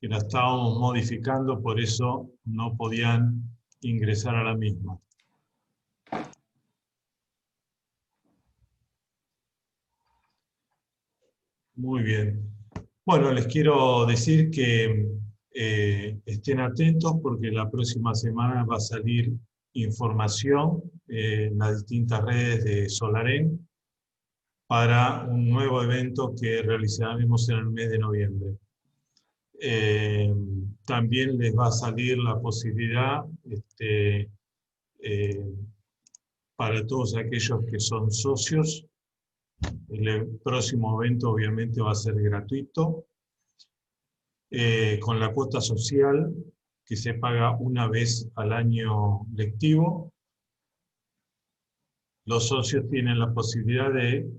que la estábamos modificando, por eso no podían ingresar a la misma. Muy bien. Bueno, les quiero decir que estén atentos porque la próxima semana va a salir información en las distintas redes de Solarén para un nuevo evento que realizaremos en el mes de noviembre. También les va a salir la posibilidad para todos aquellos que son socios. El próximo evento obviamente va a ser gratuito, con la cuota social que se paga una vez al año lectivo. Los socios tienen la posibilidad de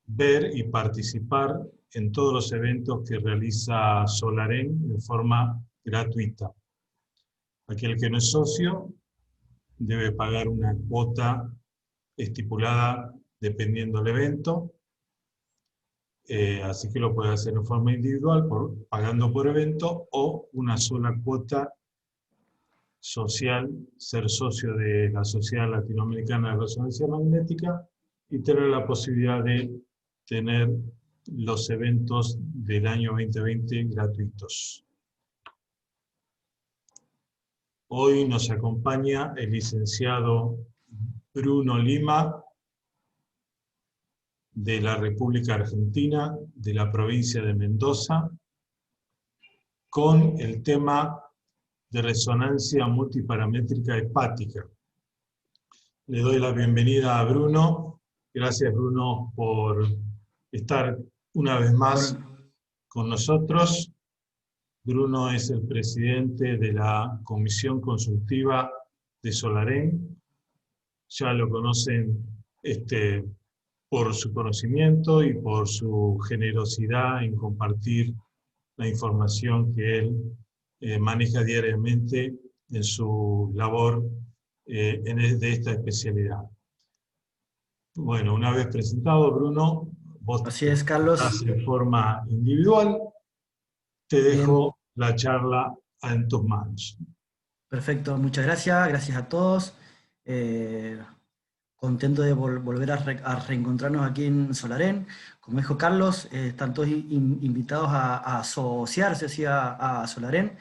ver y participar en todos los eventos que realiza Solarén de forma gratuita. Aquel que no es socio debe pagar una cuota estipulada dependiendo del evento, así que lo puede hacer en forma individual, pagando por evento, o una sola cuota social, ser socio de la Sociedad Latinoamericana de Resonancia Magnética y tener la posibilidad de tener los eventos del año 2020 gratuitos. Hoy nos acompaña el licenciado Bruno Lima, de la República Argentina, de la provincia de Mendoza, con el tema de resonancia multiparamétrica hepática. Le doy la bienvenida a Bruno. Gracias, Bruno, por estar una vez más con nosotros. Bruno es el presidente de la Comisión Consultiva de Solarén. Ya lo conocen por su conocimiento y por su generosidad en compartir la información que él maneja diariamente en su labor de esta especialidad. Bueno, una vez presentado, Bruno, vos Así es, Carlos. estás de forma individual. Te dejo la charla en tus manos. Perfecto, muchas gracias. Gracias a todos. Contento de volver a reencontrarnos aquí en Solarén. Como dijo Carlos, están todos invitados a asociarse así a Solarén.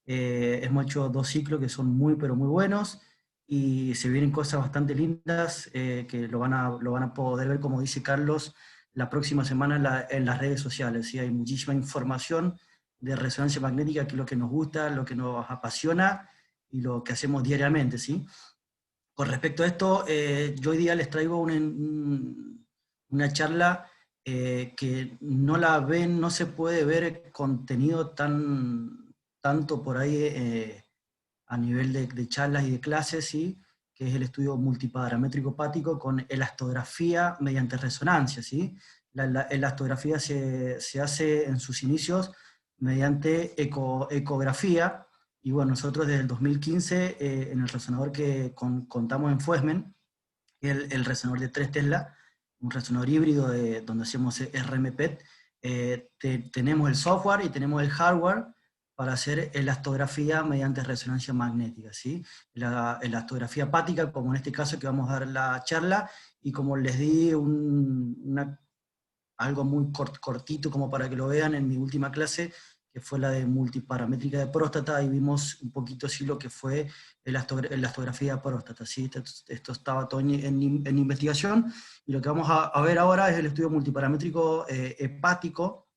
Hemos hecho 2 ciclos que son muy, pero muy buenos, y se vienen cosas bastante lindas que lo van a poder ver, como dice Carlos, la próxima semana en las redes sociales. ¿Sí? Hay muchísima información de resonancia magnética, que es lo que nos gusta, lo que nos apasiona y lo que hacemos diariamente, ¿sí? Con respecto a esto, yo hoy día les traigo una charla que no se puede ver contenido tanto por ahí a nivel de charlas y de clases, ¿sí? Que es el estudio multiparamétrico hepático con elastografía mediante resonancia, ¿sí? La elastografía se hace en sus inicios mediante ecografía, y bueno, nosotros desde el 2015 en el resonador que contamos en Fuesmen, el resonador de 3 Tesla, un resonador híbrido donde hacemos RMPET, tenemos el software y tenemos el hardware para hacer elastografía mediante resonancia magnética, ¿sí? La elastografía hepática, como en este caso que vamos a dar la charla, y como les di algo muy cortito como para que lo vean en mi última clase, que fue la de multiparamétrica de próstata, y vimos un poquito así lo que fue elastografía de próstata, ¿sí? Esto estaba todo en investigación, y lo que vamos a ver ahora es el estudio multiparamétrico hepático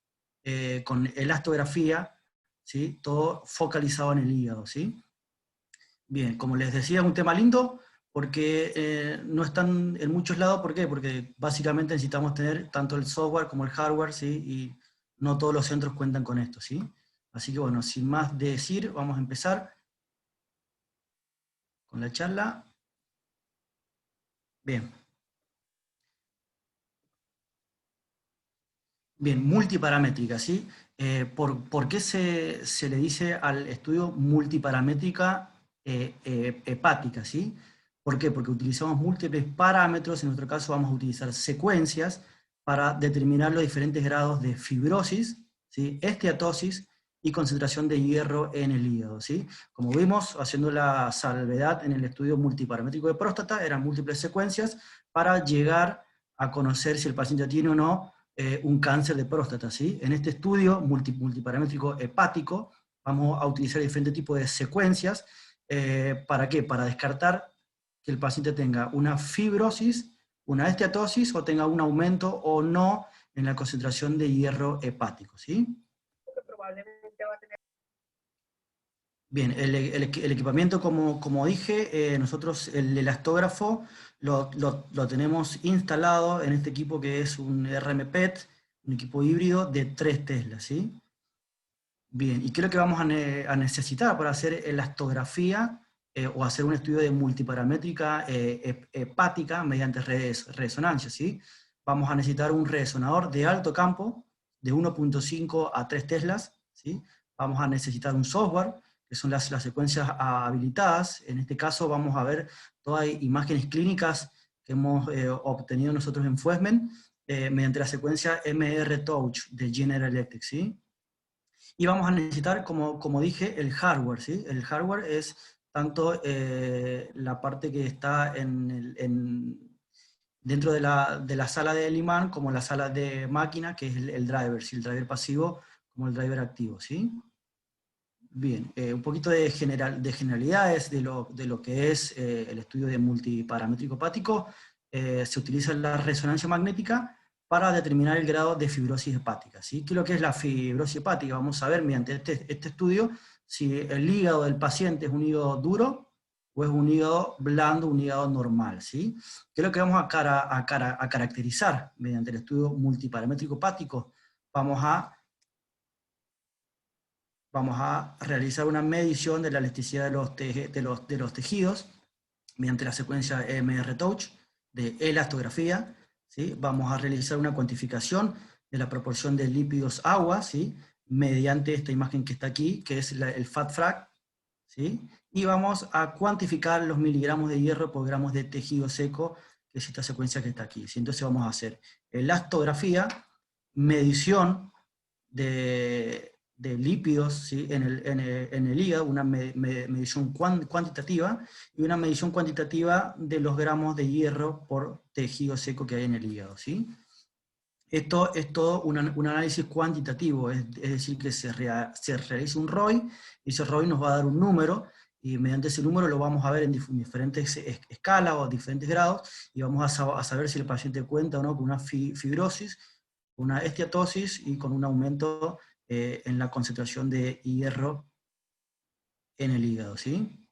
con elastografía, ¿sí? Todo focalizado en el hígado, ¿sí? Bien, como les decía, es un tema lindo, porque no están en muchos lados. ¿Por qué? Porque básicamente necesitamos tener tanto el software como el hardware, ¿sí? Y no todos los centros cuentan con esto, ¿sí? Así que bueno, sin más decir, vamos a empezar con la charla. Bien. Bien, multiparamétrica, ¿sí? ¿Por qué se le dice al estudio multiparamétrica hepática, ¿sí? ¿Por qué? Porque utilizamos múltiples parámetros. En nuestro caso vamos a utilizar secuencias para determinar los diferentes grados de fibrosis, ¿sí? Esteatosis y concentración de hierro en el hígado, ¿sí? Como vimos, haciendo la salvedad en el estudio multiparamétrico de próstata, eran múltiples secuencias para llegar a conocer si el paciente tiene o no un cáncer de próstata, ¿sí? En este estudio multiparamétrico hepático, vamos a utilizar diferentes tipos de secuencias. ¿Para qué? Para descartar que el paciente tenga una fibrosis, una esteatosis, o tenga un aumento o no en la concentración de hierro hepático, ¿sí? Probablemente va a tener... Bien, el equipamiento, como dije, nosotros el elastógrafo lo tenemos instalado en este equipo que es un RMPET, un equipo híbrido de 3 Tesla, ¿sí? Bien, ¿y qué es lo que vamos a necesitar para hacer elastografía o hacer un estudio de multiparamétrica hepática mediante resonancia, ¿sí? Vamos a necesitar un resonador de alto campo de 1.5 a 3 Teslas, ¿sí? Vamos a necesitar un software, que son las secuencias habilitadas. En este caso vamos a ver todas imágenes clínicas que hemos obtenido nosotros en Fuesmen mediante la secuencia MR-Touch de General Electric, ¿sí? Y vamos a necesitar, como dije, el hardware, ¿sí? El hardware es tanto la parte que está dentro de la sala del imán como la sala de máquina, que es el driver, ¿sí? El driver pasivo como el driver activo, ¿sí? Bien, un poquito de generalidades de lo que es el estudio de multiparamétrico hepático. Se utiliza la resonancia magnética para determinar el grado de fibrosis hepática, ¿sí? ¿Qué es lo que es la fibrosis hepática? Vamos a ver mediante este estudio si el hígado del paciente es un hígado duro o es un hígado blando, un hígado normal, ¿sí? ¿Qué es lo que vamos a caracterizar mediante el estudio multiparamétrico hepático? Vamos a realizar una medición de la elasticidad de los tejidos mediante la secuencia MR-Touch de elastografía, ¿sí? Vamos a realizar una cuantificación de la proporción de lípidos-agua, ¿sí? Mediante esta imagen que está aquí, que es el FAT-FRAC, ¿sí? Y vamos a cuantificar los miligramos de hierro por gramos de tejido seco, que es esta secuencia que está aquí, ¿sí? Entonces vamos a hacer elastografía, medición de lípidos, ¿sí? en el hígado, una medición cuantitativa, y una medición cuantitativa de los gramos de hierro por tejido seco que hay en el hígado, ¿sí? Esto es todo un análisis cuantitativo, es decir, que se realiza un ROI, y ese ROI nos va a dar un número, y mediante ese número lo vamos a ver en diferentes escalas o diferentes grados, y vamos a saber si el paciente cuenta o no con una fibrosis, una esteatosis y con un aumento en la concentración de hierro en el hígado, ¿sí?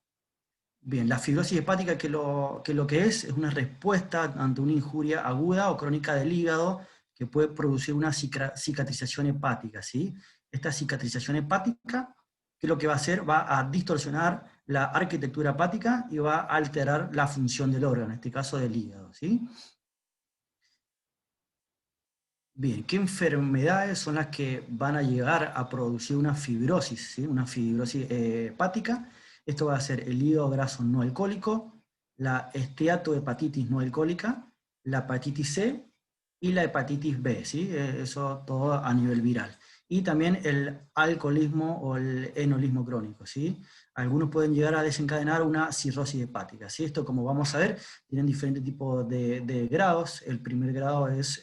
Bien, la fibrosis hepática que lo que es una respuesta ante una injuria aguda o crónica del hígado que puede producir una cicatrización hepática, ¿sí? Esta cicatrización hepática, ¿qué es lo que va a hacer? Va a distorsionar la arquitectura hepática y va a alterar la función del órgano, en este caso del hígado, ¿sí? Bien, ¿qué enfermedades son las que van a llegar a producir una fibrosis, ¿sí? Una fibrosis hepática? Esto va a ser el hígado graso no alcohólico, la esteatohepatitis no alcohólica, la hepatitis C y la hepatitis B, ¿sí? Eso todo a nivel viral. Y también el alcoholismo o el enolismo crónico, ¿sí? Algunos pueden llegar a desencadenar una cirrosis hepática, ¿sí? Esto, como vamos a ver, tienen diferentes tipos de grados. El primer grado es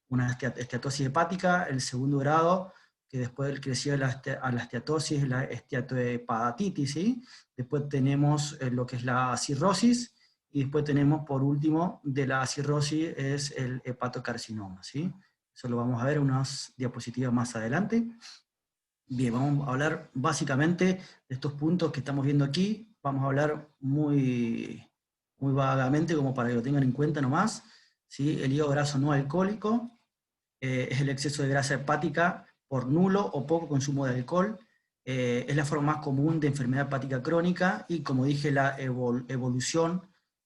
una esteatosis hepática, el segundo grado, que después creció a la esteatosis, la esteatohepatitis, ¿sí? Después tenemos lo que es la cirrosis, y después tenemos, por último, de la cirrosis, es el hepatocarcinoma, ¿sí? Eso lo vamos a ver en unas diapositivas más adelante. Bien, vamos a hablar básicamente de estos puntos que estamos viendo aquí. Vamos a hablar muy vagamente, como para que lo tengan en cuenta nomás, ¿sí? El hígado graso no alcohólico es el exceso de grasa hepática por nulo o poco consumo de alcohol. Es la forma más común de enfermedad hepática crónica, y como dije, la evolución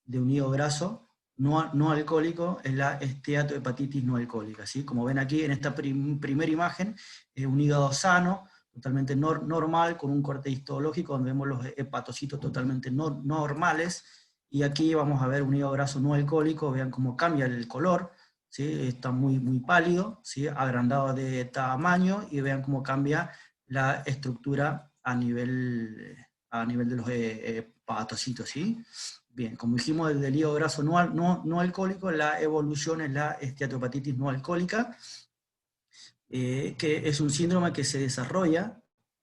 de un hígado graso no alcohólico es la esteatohepatitis no alcohólica, ¿sí? Como ven aquí en esta primera imagen, es un hígado sano, totalmente normal, con un corte histológico donde vemos los hepatocitos totalmente normales, y aquí vamos a ver un hígado graso no alcohólico. Vean cómo cambia el color, ¿sí? Está muy pálido, ¿sí? Agrandado de tamaño, y vean cómo cambia la estructura a nivel de los hepatocitos, ¿sí? Bien, como dijimos, del hígado graso no alcohólico, la evolución es la esteatohepatitis no alcohólica, que es un síndrome que se desarrolla,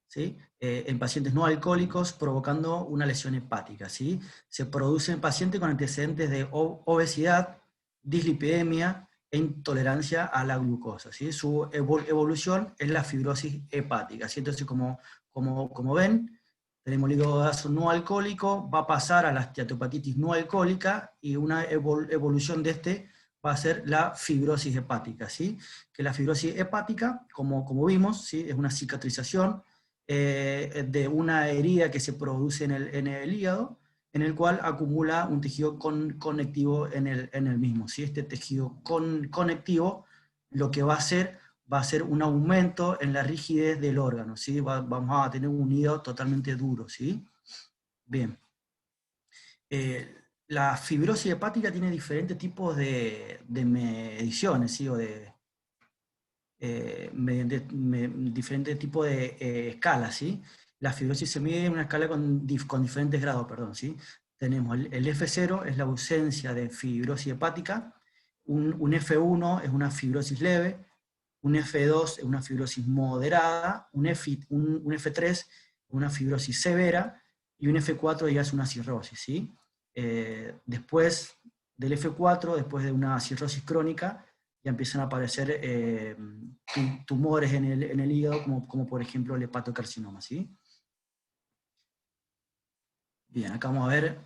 ¿sí? En pacientes no alcohólicos provocando una lesión hepática, ¿sí? Se produce en pacientes con antecedentes de obesidad, dislipidemia e intolerancia a la glucosa, ¿sí? Su evolución es la fibrosis hepática, ¿sí? Entonces, como ven, tenemos el hígado graso no alcohólico, va a pasar a la esteatohepatitis no alcohólica, y una evolución de este va a ser la fibrosis hepática, ¿sí? Que la fibrosis hepática, como vimos, ¿sí? Es una cicatrización de una herida que se produce en el hígado, en el cual acumula un tejido conectivo en el mismo, ¿sí? Este tejido conectivo lo que va a ser un aumento en la rigidez del órgano, ¿sí? Vamos a tener un hígado totalmente duro, ¿sí? Bien. La fibrosis hepática tiene diferentes tipos de mediciones, ¿sí? O mediante diferentes tipos de escalas, ¿sí? La fibrosis se mide en una escala con diferentes grados, perdón, ¿sí? Tenemos el F0, es la ausencia de fibrosis hepática, un F1 es una fibrosis leve, un F2 es una fibrosis moderada, un F3 es una fibrosis severa, y un F4 ya es una cirrosis, ¿sí? Después del F4, después de una cirrosis crónica, ya empiezan a aparecer tumores en el hígado, como por ejemplo el hepatocarcinoma, ¿sí? Bien, acá vamos a ver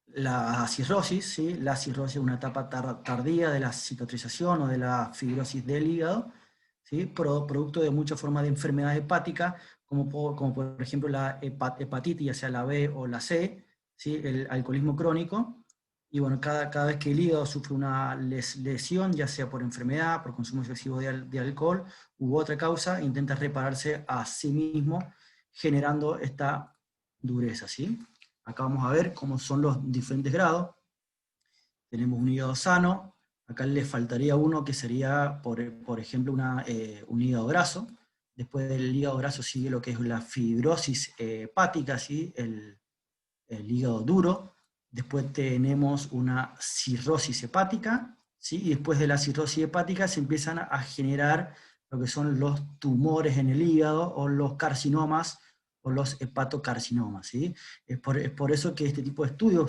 la cirrosis, ¿sí? La cirrosis es una etapa tardía de la cicatrización o de la fibrosis del hígado, ¿sí? Producto de muchas formas de enfermedad hepática, como por ejemplo la hepatitis, ya sea la B o la C, ¿sí? El alcoholismo crónico. Y bueno, cada vez que el hígado sufre una lesión, ya sea por enfermedad, por consumo excesivo de alcohol u otra causa, intenta repararse a sí mismo, generando esta dureza, ¿sí? Acá vamos a ver cómo son los diferentes grados. Tenemos un hígado sano, acá le faltaría uno que sería, por ejemplo, un hígado graso. Después del hígado graso sigue lo que es la fibrosis hepática, ¿sí? El hígado duro. Después tenemos una cirrosis hepática, ¿sí? Y después de la cirrosis hepática se empiezan a generar lo que son los tumores en el hígado, o los carcinomas, o los hepatocarcinomas, ¿sí? Es por eso que este tipo de estudio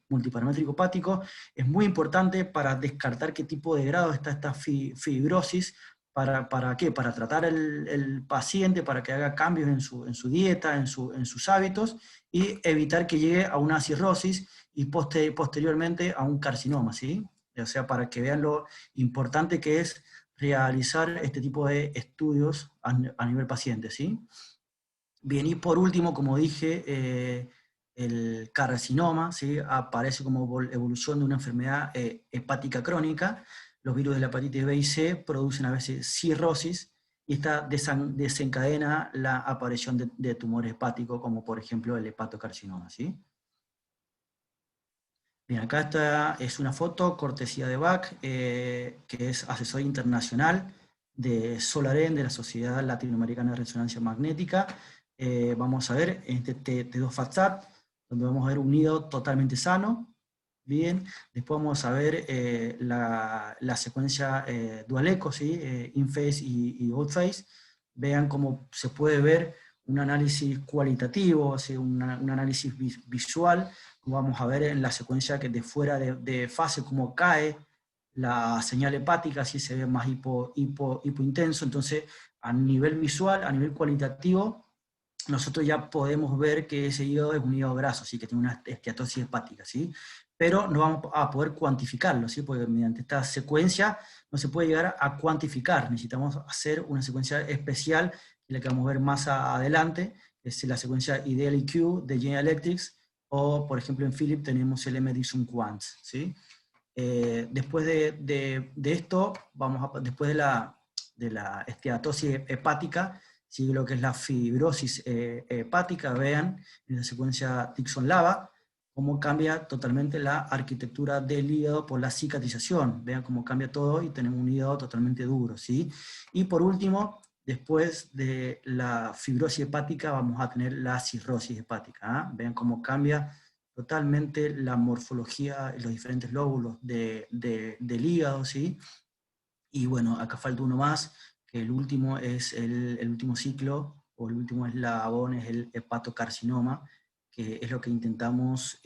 multiparamétrico hepático, es muy importante para descartar qué tipo de grado está esta fibrosis. ¿Para qué? Para tratar el paciente, para que haga cambios en su dieta, en sus hábitos, y evitar que llegue a una cirrosis y posteriormente a un carcinoma, ¿sí? O sea, para que vean lo importante que es realizar este tipo de estudios a nivel paciente, ¿sí? Bien, y por último, como dije, el carcinoma, ¿sí? Aparece como evolución de una enfermedad hepática crónica. Los virus de la hepatitis B y C producen a veces cirrosis, y esta desencadena la aparición de tumores hepáticos, como por ejemplo el hepatocarcinoma, ¿sí? Bien, acá esta es una foto cortesía de Bach, que es asesor internacional de SOLAREN, de la Sociedad Latinoamericana de Resonancia Magnética. Vamos a ver este T2-FAST, donde vamos a ver un hígado totalmente sano. Bien, después vamos a ver la secuencia dual eco, ¿sí? In-phase y out-phase. Vean cómo se puede ver un análisis cualitativo, ¿sí? Un análisis visual. Vamos a ver en la secuencia que de fuera de fase cómo cae la señal hepática, si se ve más hipointenso. Entonces, a nivel visual, a nivel cualitativo, nosotros ya podemos ver que ese hígado es un hígado graso, ¿sí? Que tiene una esteatosis hepática, ¿sí? Pero no vamos a poder cuantificarlo, ¿sí? Porque mediante esta secuencia no se puede llegar a cuantificar. Necesitamos hacer una secuencia especial, la que vamos a ver más adelante, que es la secuencia IDEAL-EQ de General Electric, o por ejemplo en Philips tenemos el MDixon Quants, ¿sí? Después de esto, después de la esteatosis hepática, sigue lo que es la fibrosis hepática. Vean en la secuencia Dixon-Lava cómo cambia totalmente la arquitectura del hígado por la cicatrización. Vean cómo cambia todo y tenemos un hígado totalmente duro, ¿sí? Y por último, después de la fibrosis hepática vamos a tener la cirrosis hepática. ¿Ah? Vean cómo cambia totalmente la morfología en los diferentes lóbulos del hígado, ¿sí? Y bueno, acá falta uno más, que el último es el último ciclo, o el último eslabón es el hepatocarcinoma, que es lo que intentamos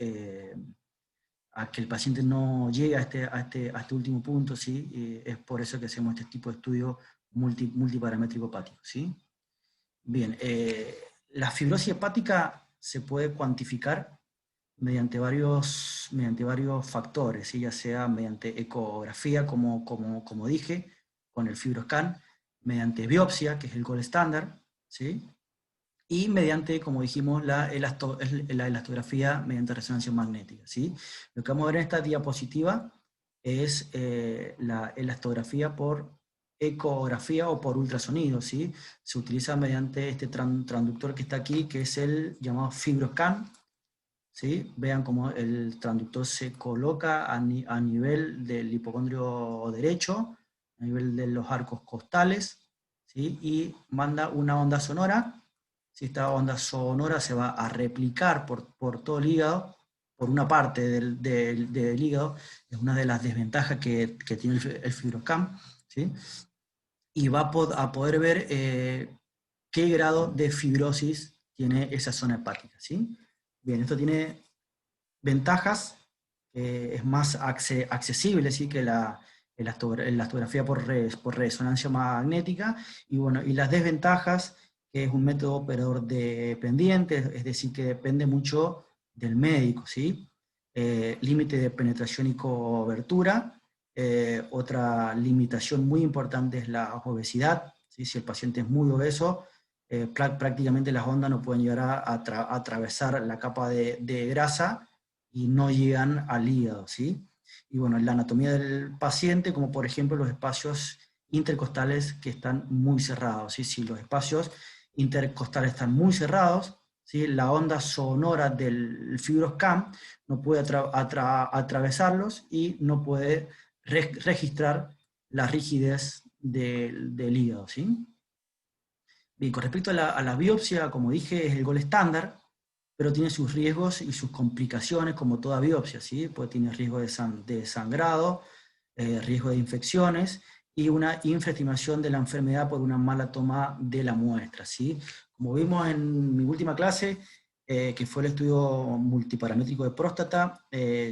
a que el paciente no llegue a este último punto, ¿sí? Y es por eso que hacemos este tipo de estudio multiparamétrico hepático, ¿sí? Bien, la fibrosis hepática se puede cuantificar mediante varios factores, ¿sí? Ya sea mediante ecografía, como dije, con el FibroScan, mediante biopsia, que es el gold estándar, ¿sí? Y mediante, como dijimos, la elastografía mediante resonancia magnética, ¿sí? Lo que vamos a ver en esta diapositiva es la elastografía por ecografía o por ultrasonido, ¿sí? Se utiliza mediante este transductor que está aquí, que es el llamado FibroScan, ¿sí? Vean cómo el transductor se coloca a nivel del hipocondrio derecho, a nivel de los arcos costales, ¿sí? Y manda una onda sonora. Si esta onda sonora se va a replicar por todo el hígado, por una parte del hígado, es una de las desventajas que tiene el FibroScan, ¿sí? Y va a poder ver qué grado de fibrosis tiene esa zona hepática, ¿sí? Bien, esto tiene ventajas, es más accesible, ¿sí? Que la elastografía por resonancia magnética, y bueno, y las desventajas, que es un método operador dependiente, es decir, que depende mucho del médico, ¿sí? Límite de penetración y cobertura. Otra limitación muy importante es la obesidad, ¿sí? Si el paciente es muy obeso, prácticamente las ondas no pueden llegar a atravesar la capa de grasa y no llegan al hígado, ¿sí? Y bueno, la anatomía del paciente, como por ejemplo los espacios intercostales que están muy cerrados, ¿sí? Si los espacios intercostales están muy cerrados, ¿sí? La onda sonora del FibroScan no puede atravesarlos y no puede registrar la rigidez del hígado, ¿sí? Bien, con respecto a la biopsia, como dije, es el gold estándar, pero tiene sus riesgos y sus complicaciones, como toda biopsia, ¿sí? Pues tiene riesgo de sangrado, riesgo de infecciones y una infraestimación de la enfermedad por una mala toma de la muestra, ¿sí? Como vimos en mi última clase, que fue el estudio multiparamétrico de próstata,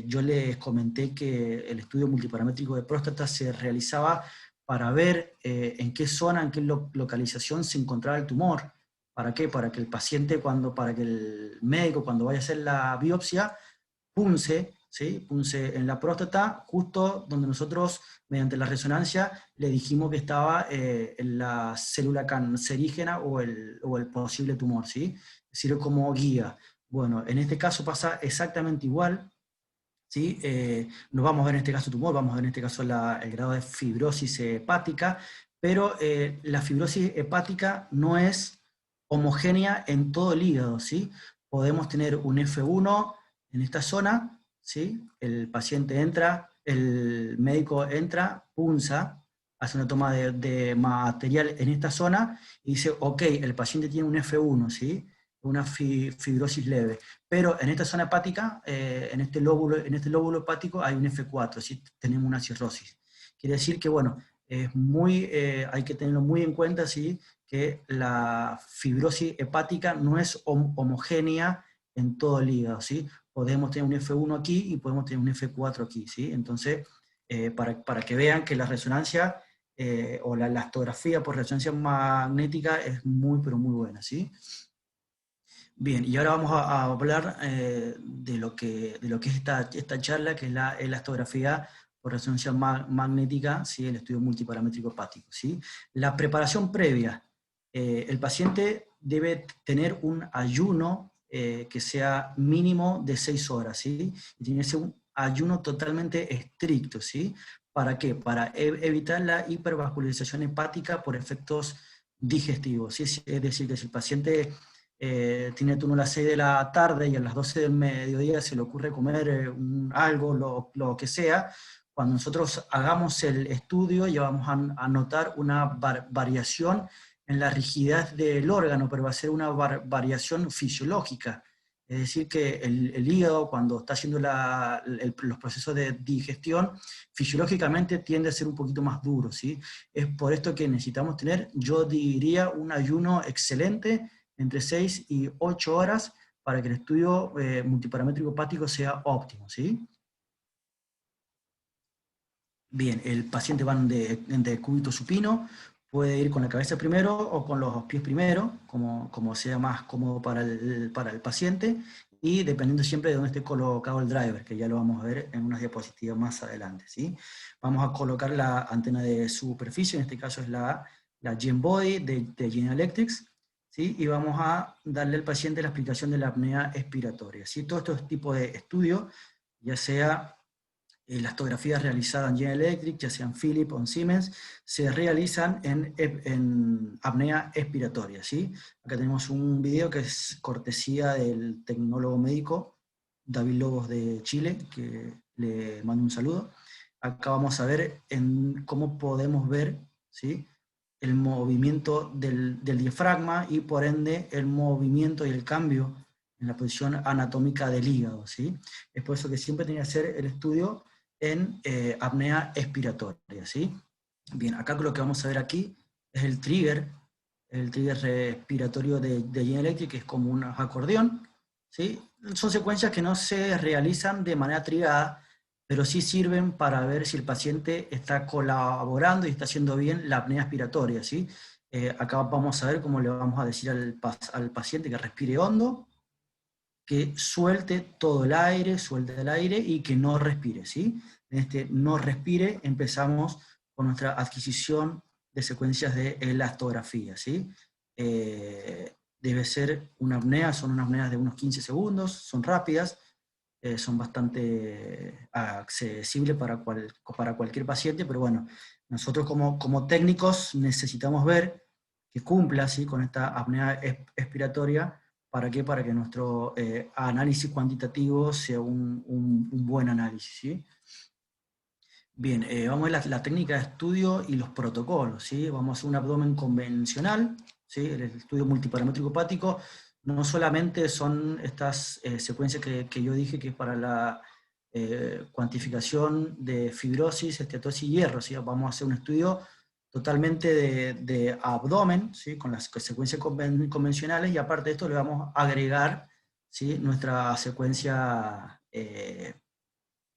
yo les comenté que el estudio multiparamétrico de próstata se realizaba para ver en qué zona, en qué localización se encontraba el tumor. ¿Para qué? Para que el paciente, para que el médico cuando vaya a hacer la biopsia, punce, ¿sí? Punce en la próstata, justo donde nosotros, mediante la resonancia, le dijimos que estaba en la célula cancerígena o el posible tumor, ¿sí? Sirve como guía. Bueno, en este caso pasa exactamente igual, ¿sí? No vamos a ver en este caso tumor, vamos a ver en este caso el grado de fibrosis hepática, pero la fibrosis hepática no es homogénea en todo el hígado, ¿sí? Podemos tener un F1 en esta zona, ¿sí? El paciente entra, el médico entra, punza, hace una toma de material en esta zona y dice, ok, el paciente tiene un F1, ¿sí? Una fibrosis leve. Pero en esta zona hepática, en este lóbulo hepático hay un F4, ¿sí? Tenemos una cirrosis. Quiere decir que, bueno, hay que tenerlo muy en cuenta, ¿sí? Que la fibrosis hepática no es homogénea en todo el hígado, ¿sí? Podemos tener un F1 aquí y podemos tener un F4 aquí, ¿sí? Entonces, para que vean que la resonancia o la elastografía por resonancia magnética es muy, pero muy buena, ¿sí? Bien, y ahora vamos a hablar de lo que es esta charla, que es la elastografía por resonancia magnética, ¿sí? El estudio multiparamétrico hepático, ¿sí? La preparación previa. El paciente debe tener un ayuno que sea mínimo de 6 horas, ¿sí? Y tiene que ser un ayuno totalmente estricto, ¿sí? ¿Para qué? Para evitar la hipervascularización hepática por efectos digestivos, ¿sí? Es decir, que si el paciente tiene turno a las 6 de la tarde y a las 12 del mediodía se le ocurre comer algo, lo que sea, cuando nosotros hagamos el estudio ya vamos a notar una variación en la rigidez del órgano, pero va a ser una variación fisiológica. Es decir, que el hígado, cuando está haciendo los procesos de digestión, fisiológicamente tiende a ser un poquito más duro, ¿sí? Es por esto que necesitamos tener, yo diría, un ayuno excelente entre 6 y 8 horas para que el estudio multiparamétrico hepático sea óptimo, ¿sí? Bien, el paciente va de cúbito supino, puede ir con la cabeza primero o con los pies primero, como sea más cómodo para el paciente, y dependiendo siempre de dónde esté colocado el driver, que ya lo vamos a ver en unas diapositivas más adelante, ¿sí? Vamos a colocar la antena de superficie, en este caso es la GenBody de General Electric, ¿sí? Y vamos a darle al paciente la explicación de la apnea expiratoria, ¿sí? Todos estos tipos de estudios, ya sea las fotografías realizadas en General Electric, ya sean Philips o en Siemens, se realizan en apnea expiratoria, ¿sí? Acá tenemos un video que es cortesía del tecnólogo médico David Lobos de Chile, que le mando un saludo. Acá vamos a ver cómo podemos ver, ¿sí?, el movimiento del diafragma y por ende el movimiento y el cambio en la posición anatómica del hígado, ¿sí? Es por eso que siempre tiene que hacer el estudio en apnea expiratoria, ¿sí? Bien, acá lo que vamos a ver aquí es el trigger respiratorio de General Electric, que es como un acordeón, ¿sí? Son secuencias que no se realizan de manera trigada, pero sí sirven para ver si el paciente está colaborando y está haciendo bien la apnea expiratoria, ¿sí? Acá vamos a ver cómo le vamos a decir al paciente que respire hondo, que suelte todo el aire, suelte el aire y que no respire, ¿sí? En este no respire empezamos con nuestra adquisición de secuencias de elastografía, ¿sí? Debe ser una apnea, son unas apneas de unos 15 segundos, son rápidas, son bastante accesibles para cualquier paciente, pero bueno, nosotros como técnicos necesitamos ver que cumpla, ¿sí?, con esta apnea expiratoria. ¿Para qué? Para que nuestro análisis cuantitativo sea un buen análisis, ¿sí? Bien, vamos a ver la técnica de estudio y los protocolos, ¿sí? Vamos a hacer un abdomen convencional, ¿sí? El estudio multiparamétrico hepático no solamente son estas secuencias que yo dije que es para la cuantificación de fibrosis, esteatosis y hierro, ¿sí? Vamos a hacer un estudio totalmente de abdomen, ¿sí?, con las secuencias convencionales, y aparte de esto le vamos a agregar, ¿sí?, nuestra secuencia que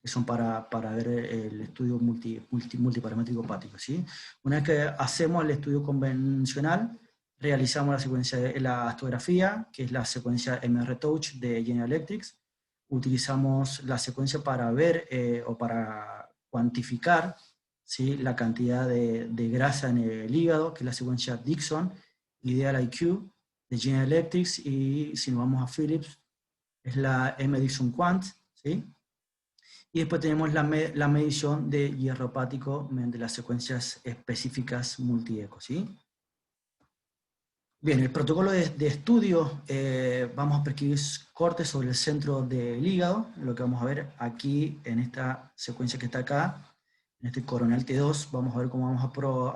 son para ver el estudio multiparamétrico hepático, ¿sí? Una vez que hacemos el estudio convencional, realizamos la secuencia de la astografía, que es la secuencia MR-Touch de General Electric. Utilizamos la secuencia para ver o para cuantificar, ¿sí?, la cantidad de grasa en el hígado, que es la secuencia Dixon, Ideal IQ de General Electric, y si nos vamos a Philips, es la M-Dixon Quant, ¿sí? Y después tenemos la medición de hierro hepático mediante las secuencias específicas multieco, ¿sí? Bien, el protocolo de estudio, vamos a prescribir cortes sobre el centro del hígado, lo que vamos a ver aquí en esta secuencia que está acá, en este coronal T2, vamos a ver cómo vamos a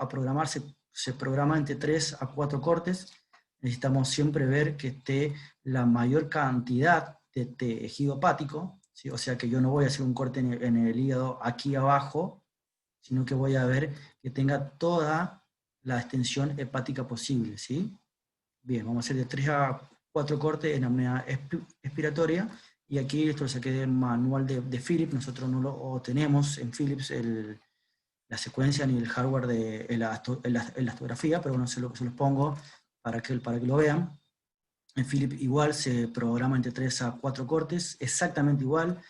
programar. Se programa entre 3 a 4 cortes. Necesitamos siempre ver que esté la mayor cantidad de tejido hepático, ¿sí? O sea que yo no voy a hacer un corte en el hígado aquí abajo, sino que voy a ver que tenga toda la extensión hepática posible, ¿sí? Bien, vamos a hacer de 3 a 4 cortes en apnea expiratoria, y aquí esto lo saqué del manual de Philips. Nosotros no lo tenemos en Philips la secuencia ni el hardware de elastografía, pero bueno, se los pongo para que lo vean. En Philips igual se programa entre 3 a 4 cortes, exactamente igual,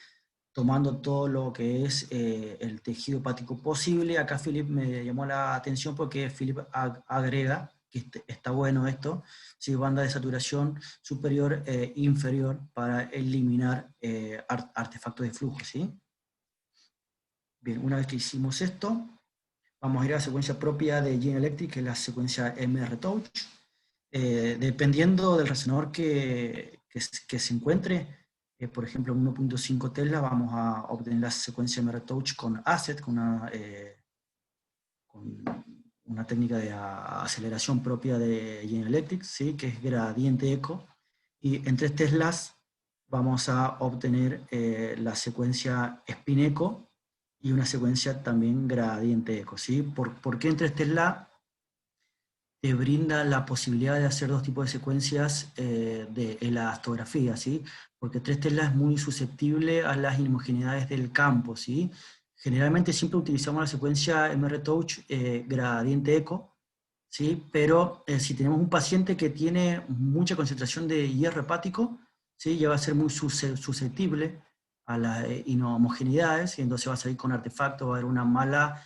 tomando todo lo que es el tejido hepático posible. Acá Philips me llamó la atención porque Philips agrega, que está bueno esto, ¿sí?, banda de saturación superior e inferior para eliminar artefactos de flujo, ¿sí? Bien, una vez que hicimos esto, vamos a ir a la secuencia propia de General Electric, que es la secuencia MR-Touch. Dependiendo del resonador que se encuentre, por ejemplo, 1.5 Tesla, vamos a obtener la secuencia MR-Touch con ASET, con una técnica de aceleración propia de General Electric, ¿sí? Que es gradiente eco, y en 3 teslas vamos a obtener la secuencia spin eco y una secuencia también gradiente eco, ¿sí? ¿Por qué en 3 teslas te brinda la posibilidad de hacer 2 tipos de secuencias de elastografía, ¿sí? Porque 3 teslas es muy susceptible a las inhomogeneidades del campo, ¿sí? Generalmente siempre utilizamos la secuencia MR-Touch gradiente eco, ¿sí? Pero si tenemos un paciente que tiene mucha concentración de hierro hepático, ¿sí? Ya va a ser muy susceptible a las inhomogeneidades, y entonces va a salir con artefactos, va a haber una mala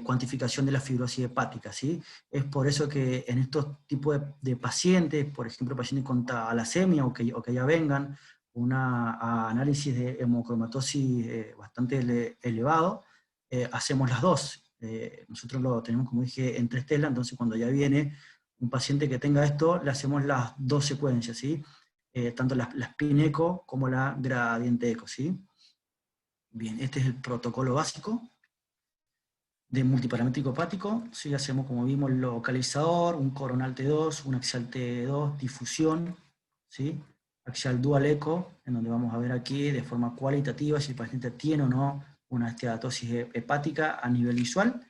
cuantificación de la fibrosis hepática, ¿sí? Es por eso que en estos tipos de pacientes, por ejemplo, pacientes con talasemia o que ya vengan, un análisis de hemocromatosis bastante elevado, hacemos las dos. Nosotros lo tenemos, como dije, en 3 telas, entonces cuando ya viene un paciente que tenga esto, le hacemos las 2 secuencias, ¿sí? Tanto la spin eco como la gradiente eco, ¿sí? Bien, este es el protocolo básico de multiparamétrico hepático, ¿sí? Hacemos, como vimos, el localizador, un coronal T2, un axial T2, difusión, ¿sí? Axial dual eco, en donde vamos a ver aquí de forma cualitativa si el paciente tiene o no una esteatosis hepática a nivel visual.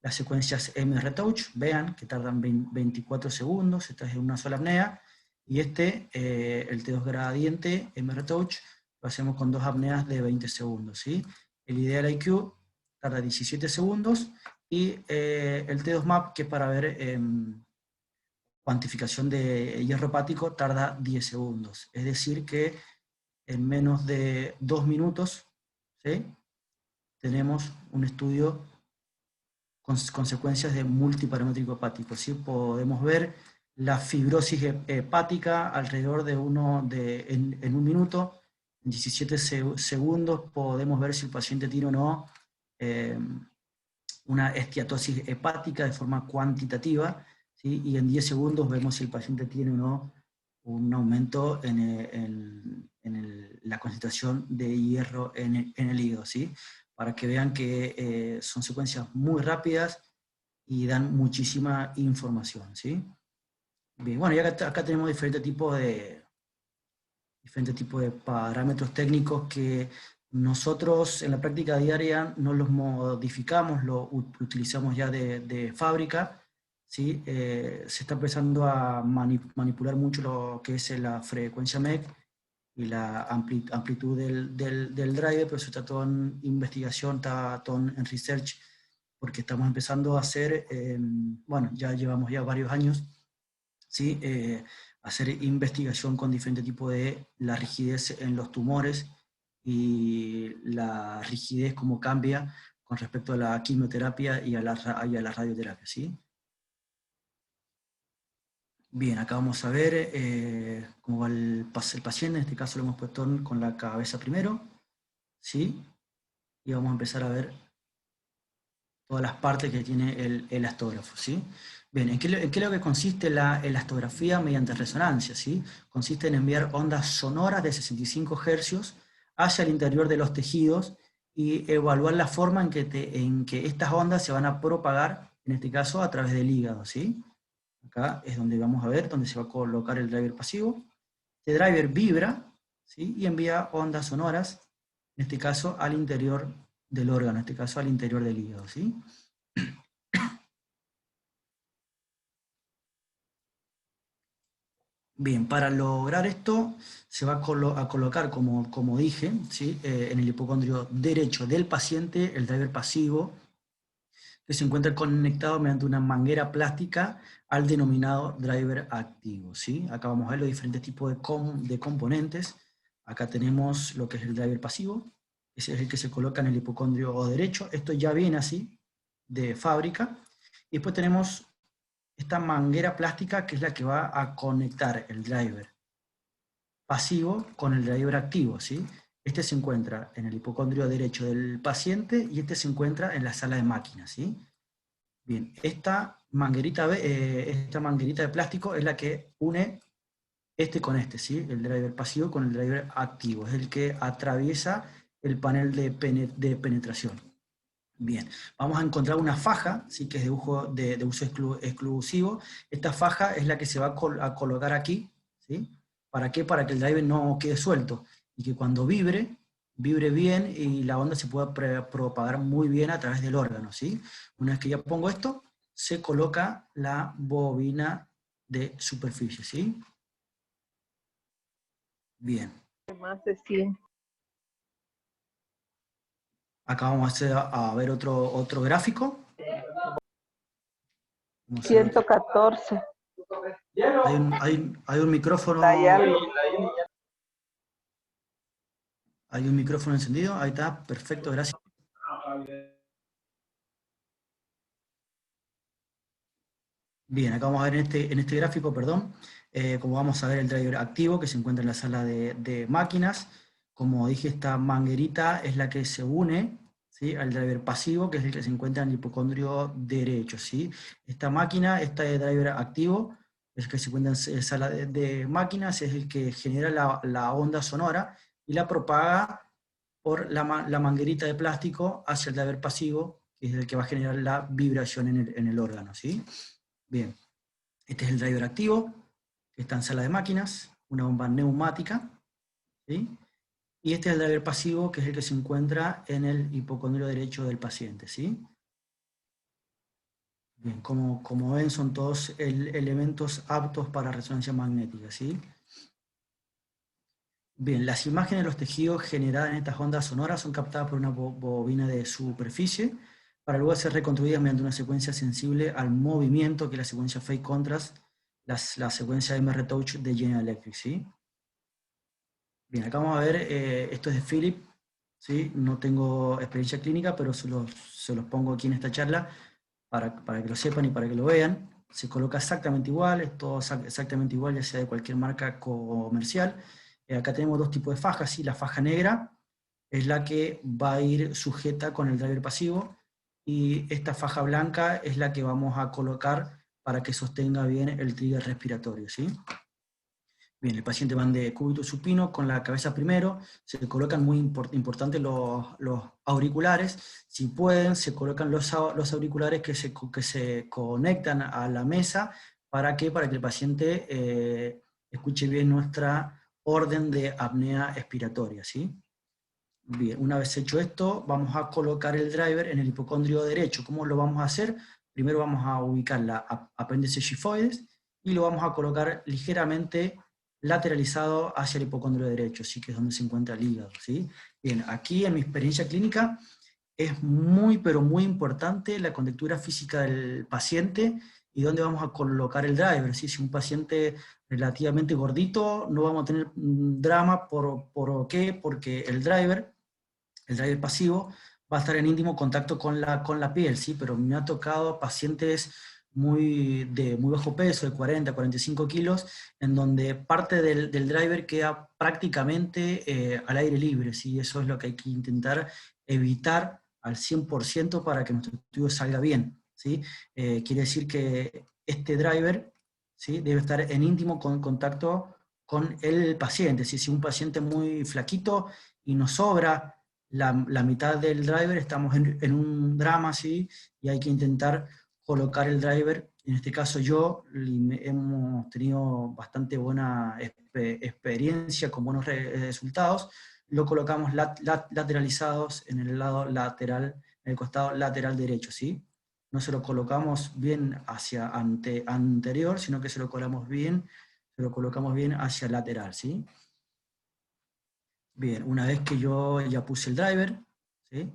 Las secuencias MR-Touch, vean que tardan 24 segundos, esta es una sola apnea, y el T2 gradiente MR-Touch, lo hacemos con 2 apneas de 20 segundos, ¿sí? El Ideal IQ tarda 17 segundos, y el T2 MAP, que es para ver cuantificación de hierro hepático, tarda 10 segundos. Es decir que en menos de 2 minutos, ¿sí? Tenemos un estudio con consecuencias de multiparamétrico hepático, ¿sí? Podemos ver la fibrosis hepática alrededor de en un minuto, en 17 segundos podemos ver si el paciente tiene o no una esteatosis hepática de forma cuantitativa, ¿sí? Y en 10 segundos vemos si el paciente tiene o no un aumento en la concentración de hierro en el hígado, ¿sí? Para que vean que son secuencias muy rápidas y dan muchísima información, ¿sí? Bien, bueno, y acá tenemos diferentes tipos de parámetros técnicos que nosotros en la práctica diaria no los modificamos, los utilizamos ya de fábrica, ¿sí? Se está empezando a manipular mucho lo que es la frecuencia MEC y la amplitud del driver, pero eso está todo en investigación, está todo en research, porque estamos empezando a hacer, bueno, ya llevamos ya varios años, ¿sí? Hacer investigación con diferentes tipos de la rigidez en los tumores y la rigidez cómo cambia con respecto a la quimioterapia y a la radioterapia, ¿sí? Bien, acá vamos a ver cómo va el paciente, en este caso lo hemos puesto con la cabeza primero, ¿sí? Y vamos a empezar a ver todas las partes que tiene el elastógrafo, ¿sí? Bien, ¿en qué es lo que consiste la elastografía mediante resonancia, ¿sí? Consiste en enviar ondas sonoras de 65 Hz hacia el interior de los tejidos y evaluar la forma en que estas ondas se van a propagar, en este caso a través del hígado, ¿sí? Acá es donde vamos a ver, donde se va a colocar el driver pasivo. Este driver vibra, ¿sí? Y envía ondas sonoras, en este caso al interior del órgano, en este caso al interior del hígado, ¿sí? Bien, para lograr esto se va a colocar, como dije, ¿sí? En el hipocondrio derecho del paciente el driver pasivo, que se encuentra conectado mediante una manguera plástica al denominado driver activo, ¿sí? Acá vamos a ver los diferentes tipos de componentes. Acá tenemos lo que es el driver pasivo, ese es el que se coloca en el hipocondrio derecho, esto ya viene así, de fábrica, y después tenemos esta manguera plástica que es la que va a conectar el driver pasivo con el driver activo, ¿sí? Este se encuentra en el hipocondrio derecho del paciente y este se encuentra en la sala de máquinas, ¿sí? Bien, esta manguerita de plástico es la que une este con este, ¿sí? El driver pasivo con el driver activo, es el que atraviesa el panel de penetración. Bien, vamos a encontrar una faja, ¿sí? Que es de uso exclusivo. Esta faja es la que se va a colocar aquí, ¿sí? ¿Para qué? Para que el driver no quede suelto y que cuando vibre bien y la onda se pueda propagar muy bien a través del órgano, ¿sí? Una vez que ya pongo esto, se coloca la bobina de superficie, ¿sí? Bien. Más de 100. Acá vamos a ver otro gráfico. Vamos a ver 114. hay un micrófono. Hay algo. Hay un micrófono encendido, ahí está, perfecto, gracias. Bien, acá vamos a ver en este gráfico, perdón, como vamos a ver el driver activo que se encuentra en la sala de máquinas. Como dije, esta manguerita es la que se une, ¿sí? Al driver pasivo, que es el que se encuentra en el hipocondrio derecho, ¿sí? Esta máquina, este driver activo, es el que se encuentra en sala de máquinas, es el que genera la onda sonora y la propaga por la manguerita de plástico hacia el driver pasivo, que es el que va a generar la vibración en el órgano, ¿sí? Bien, este es el driver activo, que está en sala de máquinas, una bomba neumática, ¿sí? Y este es el driver pasivo, que es el que se encuentra en el hipocondrio derecho del paciente, ¿sí? Bien, como ven, son todos elementos aptos para resonancia magnética, ¿sí? Bien, las imágenes de los tejidos generadas en estas ondas sonoras son captadas por una bobina de superficie, para luego ser reconstruidas mediante una secuencia sensible al movimiento, que es la secuencia Phase Contrast, la secuencia M-Retouch de General Electric, ¿sí? Bien, acá vamos a ver, esto es de Philip, ¿sí? No tengo experiencia clínica, pero se los pongo aquí en esta charla para que lo sepan y para que lo vean. Se coloca exactamente igual, es todo exactamente igual, ya sea de cualquier marca comercial. Acá tenemos dos tipos de fajas, ¿sí? La faja negra es la que va a ir sujeta con el driver pasivo, y esta faja blanca es la que vamos a colocar para que sostenga bien el trigger respiratorio, ¿sí? Bien, el paciente van de cúbito supino con la cabeza primero, se colocan muy importantes los auriculares, si pueden se colocan los auriculares que se conectan a la mesa, ¿para qué? Para que el paciente escuche bien nuestra orden de apnea expiratoria, ¿sí? Bien, una vez hecho esto, vamos a colocar el driver en el hipocondrio derecho. ¿Cómo lo vamos a hacer? Primero vamos a ubicar la apéndice xifoides y lo vamos a colocar ligeramente lateralizado hacia el hipocondrio derecho, ¿sí? Que es donde se encuentra el hígado, ¿sí? Bien, aquí en mi experiencia clínica es muy, pero muy importante la contextura física del paciente y dónde vamos a colocar el driver, ¿sí? Si un paciente relativamente gordito, no vamos a tener drama, ¿por qué? Porque el driver pasivo va a estar en íntimo contacto con la piel, ¿sí? Pero me ha tocado pacientes de muy bajo peso, de 40, 45 kilos, en donde parte del driver queda prácticamente al aire libre, ¿sí? Eso es lo que hay que intentar evitar al 100% para que nuestro estudio salga bien, ¿sí? Quiere decir que este driver, ¿sí? Debe estar en íntimo contacto con el paciente, ¿sí? Si un paciente muy flaquito y nos sobra la mitad del driver, estamos en un drama, ¿sí? Y hay que intentar colocar el driver. En este caso hemos tenido bastante buena experiencia con buenos resultados. Lo colocamos lateralizados en el lado lateral, en el costado lateral derecho, ¿sí? No se lo colocamos bien hacia anterior, sino que se lo colocamos bien hacia lateral, ¿sí? Bien, una vez que yo ya puse el driver, ¿sí?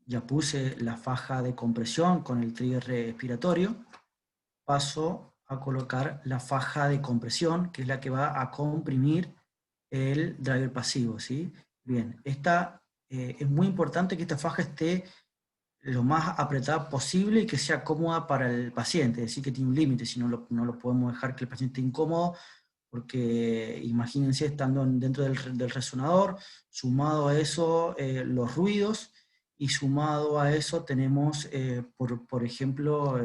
Ya puse la faja de compresión con el trigger respiratorio, paso a colocar la faja de compresión, que es la que va a comprimir el driver pasivo, ¿sí? Bien, es muy importante que esta faja esté lo más apretada posible y que sea cómoda para el paciente, es decir, que tiene un límite, si no lo podemos dejar que el paciente esté incómodo, porque imagínense estando dentro del resonador, sumado a eso los ruidos, y sumado a eso tenemos, por ejemplo,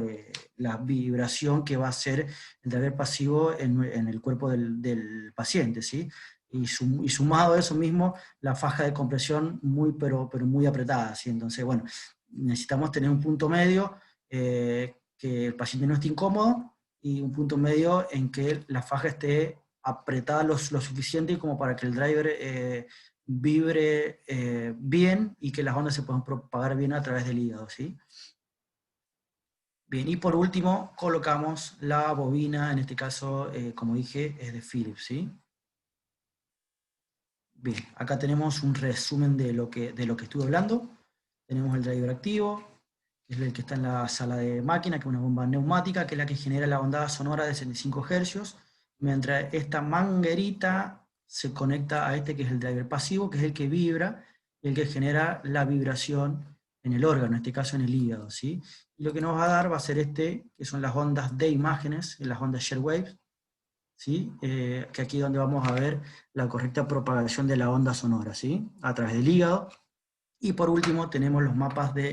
la vibración que va a hacer el driver pasivo en el cuerpo del paciente, ¿sí? Y sumado a eso mismo, la faja de compresión muy, pero muy apretada, ¿sí? Entonces, bueno, necesitamos tener un punto medio que el paciente no esté incómodo, y un punto medio en que la faja esté apretada lo suficiente como para que el driver vibre bien y que las ondas se puedan propagar bien a través del hígado, ¿sí? Bien, y por último colocamos la bobina, en este caso, como dije, es de Philips, ¿sí? Bien, acá tenemos un resumen de lo que estuve hablando. Tenemos el driver activo, que es el que está en la sala de máquina, que es una bomba neumática, que es la que genera la ondada sonora de 75 Hz, mientras esta manguerita se conecta a este que es el driver pasivo, que es el que vibra, y el que genera la vibración en el órgano, en este caso en el hígado, ¿sí? Y lo que nos va a dar va a ser que son las ondas de imágenes, las ondas Sharewave, ¿sí? Que aquí es donde vamos a ver la correcta propagación de la onda sonora, ¿sí? A través del hígado. Y por último tenemos los mapas de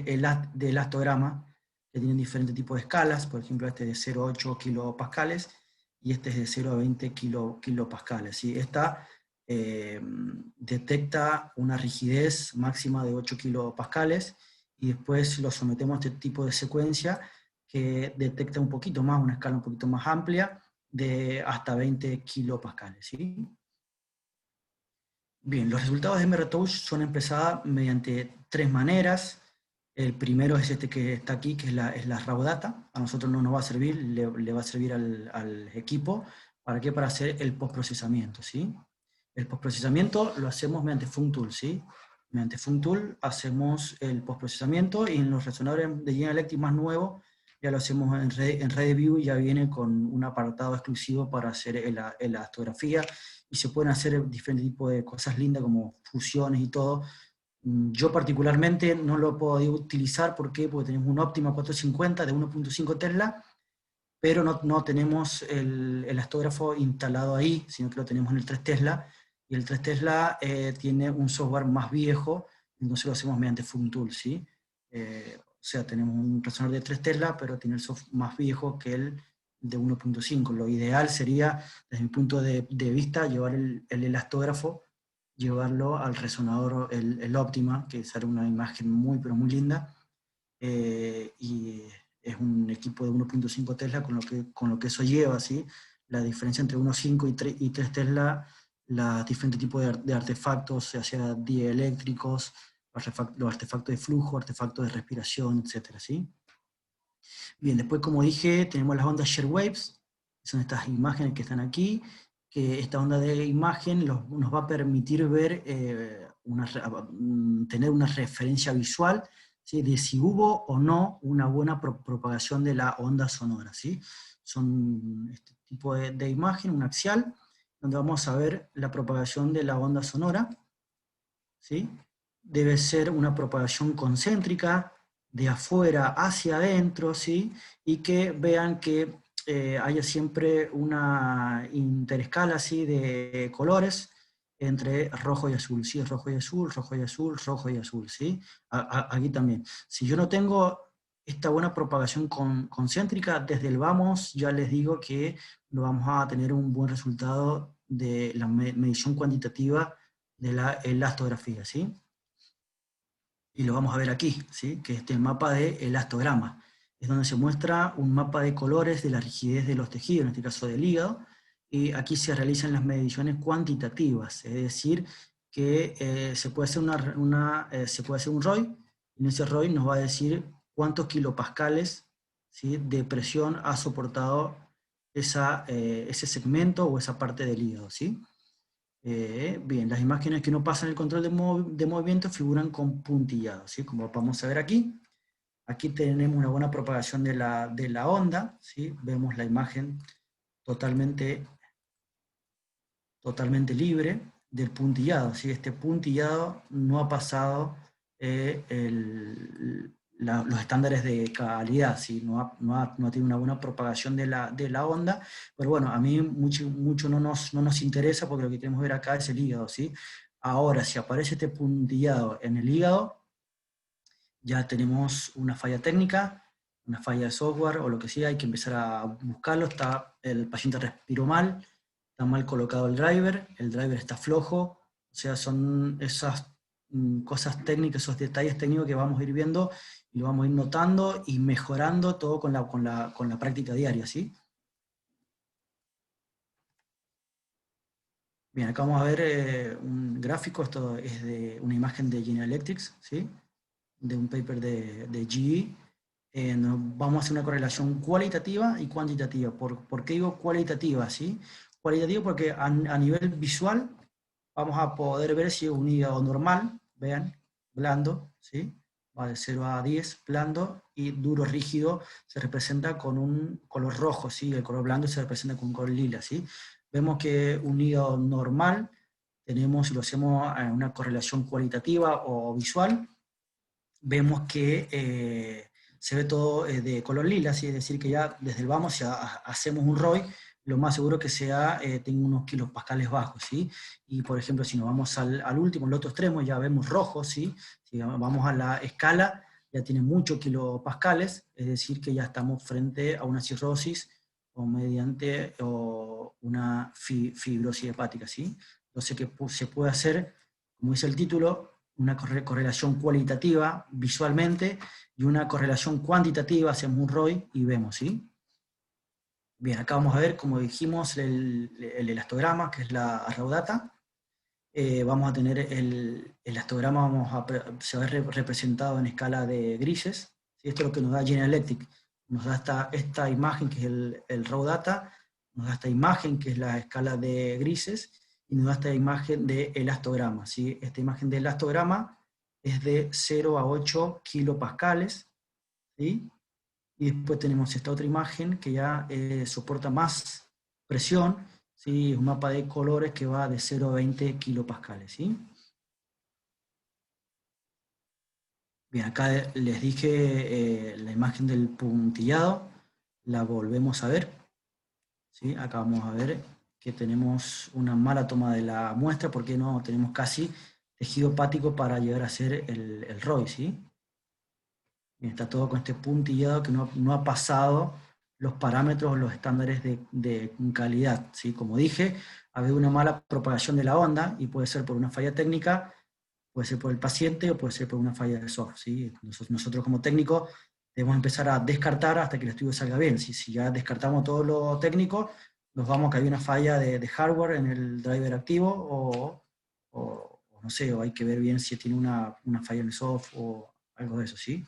elastograma, que tienen diferentes tipos de escalas. Por ejemplo, este es de 0 a 8 kilopascales, y este es de 0 a 20 kilopascales, ¿sí? Esta detecta una rigidez máxima de 8 kilopascales, y después lo sometemos a este tipo de secuencia que detecta un poquito más, una escala un poquito más amplia, de hasta 20 kilopascales, ¿sí? Bien, los resultados de MRTouch son expresados mediante 3 maneras. El primero es este que está aquí, que es la raw data. A nosotros no nos va a servir, le va a servir al equipo. ¿Para qué? Para hacer el postprocesamiento, ¿sí? El postprocesamiento lo hacemos mediante FuncTool, ¿sí? Mediante FuncTool hacemos el postprocesamiento, y en los resonadores de General Electric más nuevos ya lo hacemos en RedView, y ya viene con un apartado exclusivo para hacer la elastografía, y se pueden hacer diferentes tipos de cosas lindas como fusiones y todo. Yo particularmente no lo puedo utilizar, ¿por qué? Porque tenemos un Optima 450 de 1.5 Tesla, pero no tenemos el elastógrafo instalado ahí, sino que lo tenemos en el 3 Tesla, y el 3 Tesla tiene un software más viejo, entonces lo hacemos mediante FuncTool, ¿sí? O sea, tenemos un resonador de 3 Tesla, pero tiene el software más viejo que el de 1.5. Lo ideal sería, desde mi punto de vista, llevar el elastógrafo, llevarlo al resonador, el Optima, que sale una imagen muy, pero muy linda, y es un equipo de 1.5 Tesla, con lo que eso lleva, ¿sí? La diferencia entre 1.5 y 3 Tesla, los diferentes tipos de artefactos, ya sea dieléctricos, los artefactos de flujo, artefactos de respiración, etc., ¿sí? Bien, después, como dije, tenemos las ondas Sharewaves, que son estas imágenes que están aquí, que esta onda de imagen nos va a permitir ver, tener una referencia visual, ¿sí? De si hubo o no una buena propagación de la onda sonora, ¿sí? Son este tipo de imagen, un axial, donde vamos a ver la propagación de la onda sonora, ¿sí? Debe ser una propagación concéntrica, de afuera hacia adentro, ¿sí? Y que vean que haya siempre una interescala, ¿sí? De colores entre rojo y azul, ¿sí? Rojo y azul, rojo y azul, rojo y azul, ¿sí? Aquí también. Si yo no tengo esta buena propagación concéntrica, desde el vamos ya les digo que no vamos a tener un buen resultado de la medición cuantitativa de la elastografía, ¿sí? Y lo vamos a ver aquí, ¿sí? Que este es el mapa de elastograma. Es donde se muestra un mapa de colores de la rigidez de los tejidos, en este caso del hígado, y aquí se realizan las mediciones cuantitativas, es decir, que se puede hacer se puede hacer un ROI, y en ese ROI nos va a decir cuántos kilopascales, ¿sí? De presión ha soportado ese segmento o esa parte del hígado, ¿sí? Bien, las imágenes que no pasan el control de movimiento figuran con puntillados, ¿sí? Como vamos a ver aquí. Aquí tenemos una buena propagación de la onda, ¿sí? Vemos la imagen totalmente libre del puntillado, ¿sí? Este puntillado no ha pasado los estándares de calidad, ¿sí? No ha tenido una buena propagación de la onda, pero bueno, a mí mucho no nos interesa, porque lo que queremos ver acá es el hígado, ¿sí? Ahora, si aparece este puntillado en el hígado, ya tenemos una falla técnica, una falla de software o lo que sea, hay que empezar a buscarlo. El paciente respiró mal, está mal colocado el driver está flojo, o sea, son esas cosas técnicas, esos detalles técnicos que vamos a ir viendo y lo vamos a ir notando y mejorando todo con la práctica diaria, ¿sí? Bien, acá vamos a ver un gráfico, esto es de una imagen de General Electric, ¿sí? De un paper de GE. Vamos a hacer una correlación cualitativa y cuantitativa. ¿Por qué digo cualitativa? ¿Sí? Cualitativa porque a nivel visual vamos a poder ver si es un hígado normal, vean, blando, ¿sí? Va de 0 a 10, blando, y duro, rígido, se representa con un color rojo, ¿sí? El color blando se representa con un color lila, ¿sí? Vemos que un hígado normal, tenemos, si lo hacemos en una correlación cualitativa o visual, vemos que se ve todo de color lila, ¿sí? Es decir, que ya desde el vamos, si hacemos un ROI, lo más seguro que sea, tenga unos kilopascales bajos, ¿sí? Y por ejemplo, si nos vamos al último, al otro extremo, ya vemos rojo, ¿sí? Si vamos a la escala, ya tiene muchos kilopascales, es decir, que ya estamos frente a una cirrosis o mediante una fibrosis hepática, ¿sí? Entonces, que se puede hacer, como dice el título, una correlación cualitativa visualmente y una correlación cuantitativa, hacemos un ROI y vemos, ¿sí? Bien, acá vamos a ver, como dijimos, el elastograma, que es la raw data. Vamos a tener el elastograma, se va a ver representado en escala de grises, ¿sí? Esto es lo que nos da General Electric, nos da esta imagen que es el raw data, nos da esta imagen que es la escala de grises, y nos da esta imagen de elastograma, ¿sí? Esta imagen de elastograma es de 0 a 8 kilopascales, ¿sí? Y después tenemos esta otra imagen que ya soporta más presión, ¿sí? Un mapa de colores que va de 0 a 20 kilopascales, ¿sí? Bien, acá les dije la imagen del puntillado, la volvemos a ver, ¿sí? Acá vamos a ver que tenemos una mala toma de la muestra porque no tenemos casi tejido hepático para llegar a hacer el ROI, ¿sí? Bien, está todo con este puntillado que no ha pasado los parámetros, los estándares de calidad, ¿sí? Como dije, ha habido una mala propagación de la onda y puede ser por una falla técnica, puede ser por el paciente o puede ser por una falla de software, ¿sí? Nosotros como técnicos debemos empezar a descartar hasta que el estudio salga bien. Si ya descartamos todo lo técnico, nos vamos a que hay una falla de hardware en el driver activo o no sé, o hay que ver bien si tiene una falla en el software o algo de eso, ¿sí?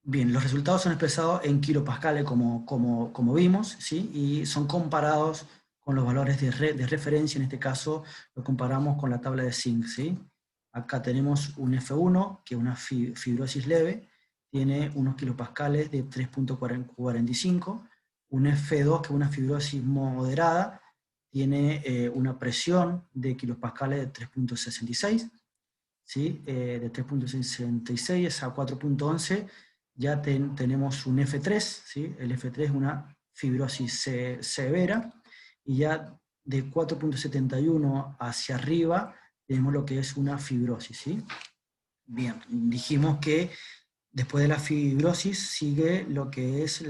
Bien, los resultados son expresados en kilopascales como vimos, ¿sí? Y son comparados con los valores de referencia, en este caso lo comparamos con la tabla de zinc, ¿sí? Acá tenemos un F1, que es una fibrosis leve, tiene unos kilopascales de 3.45, un F2, que es una fibrosis moderada, tiene una presión de kilopascales de 3.66, ¿sí? De 3.66 a 4.11, ya tenemos un F3, ¿sí? El F3 es una fibrosis severa, y ya de 4.71 hacia arriba tenemos lo que es una fibrosis, ¿sí? Bien, dijimos que después de la fibrosis sigue lo que es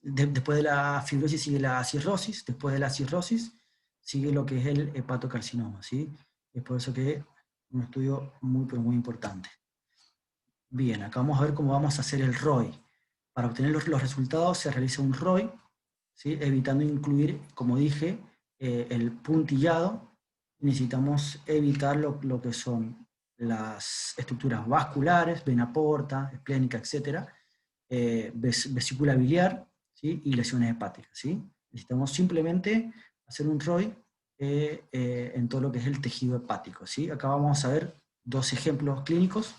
después de la fibrosis sigue la cirrosis, después de la cirrosis sigue lo que es el hepatocarcinoma, ¿sí? Es por eso que es un estudio muy, pero muy importante. Bien, acá vamos a ver cómo vamos a hacer el ROI. Para obtener los resultados se realiza un ROI, ¿sí? Evitando incluir, como dije, el puntillado. Necesitamos evitar lo que son las estructuras vasculares, vena porta, esplénica, etc., vesícula biliar, ¿sí? Y lesiones hepáticas, ¿sí? Necesitamos simplemente hacer un ROI en todo lo que es el tejido hepático, ¿sí? Acá vamos a ver dos ejemplos clínicos.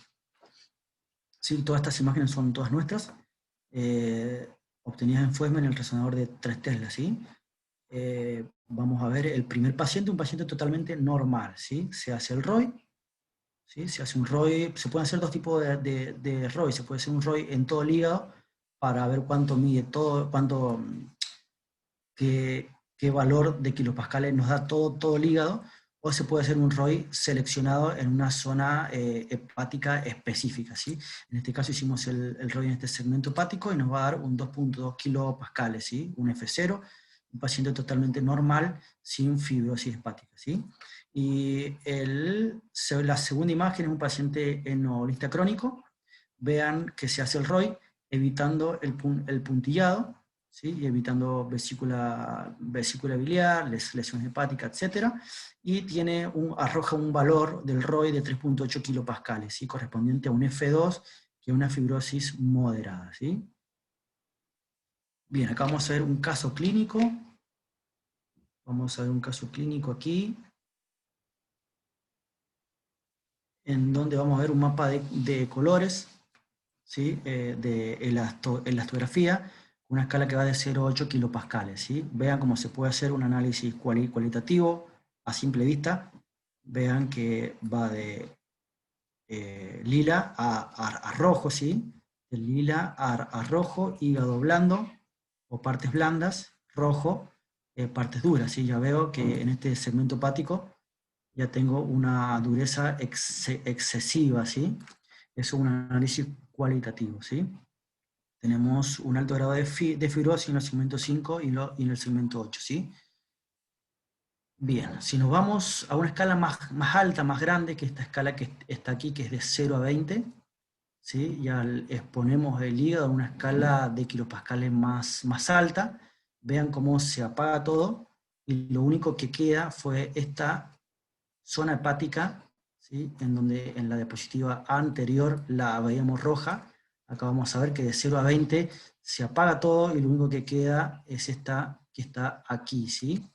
Sí, todas estas imágenes son todas nuestras, obtenidas en Fuesma en el resonador de 3 Tesla, ¿sí? Vamos a ver el primer paciente, un paciente totalmente normal, ¿sí? Se hace el ROI, ¿sí? Se hace un ROI, se pueden hacer dos tipos de ROI, se puede hacer un ROI en todo el hígado para ver cuánto mide todo, qué valor de kilopascales nos da todo el hígado, o se puede hacer un ROI seleccionado en una zona hepática específica, ¿sí? En este caso hicimos el ROI en este segmento hepático y nos va a dar un 2.2 kilopascales, ¿sí? Un F0 un paciente totalmente normal, sin fibrosis hepática, ¿sí? Y la segunda imagen es un paciente enolista crónico. Vean que se hace el ROI, evitando el puntillado, ¿sí? Y evitando vesícula biliar, lesión hepática, etc. Y arroja un valor del ROI de 3.8 kilopascales, ¿sí? Correspondiente a un F2, que es una fibrosis moderada, ¿sí? Bien, acá vamos a ver un caso clínico. Vamos a ver un caso clínico aquí, en donde vamos a ver un mapa de colores, ¿sí? De elastografía, una escala que va de 0 a 8 kilopascales, ¿sí? Vean cómo se puede hacer un análisis cualitativo a simple vista. Vean que va de lila a rojo, ¿sí? De lila a rojo, hígado blando o partes blandas, rojo, partes duras, ¿sí? Ya veo que en este segmento hepático ya tengo una dureza excesiva, ¿sí? Eso es un análisis cualitativo, ¿sí? Tenemos un alto grado de fibrosis en el segmento 5 y en el segmento 8, ¿sí? Bien, si nos vamos a una escala más alta, más grande, que esta escala que está aquí, que es de 0 a 20, ¿sí? Ya exponemos el hígado a una escala de kilopascales más alta. Vean cómo se apaga todo, y lo único que queda fue esta zona hepática, ¿sí? En donde en la diapositiva anterior la veíamos roja. Acá vamos a ver que de 0 a 20 se apaga todo y lo único que queda es esta que está aquí, ¿sí?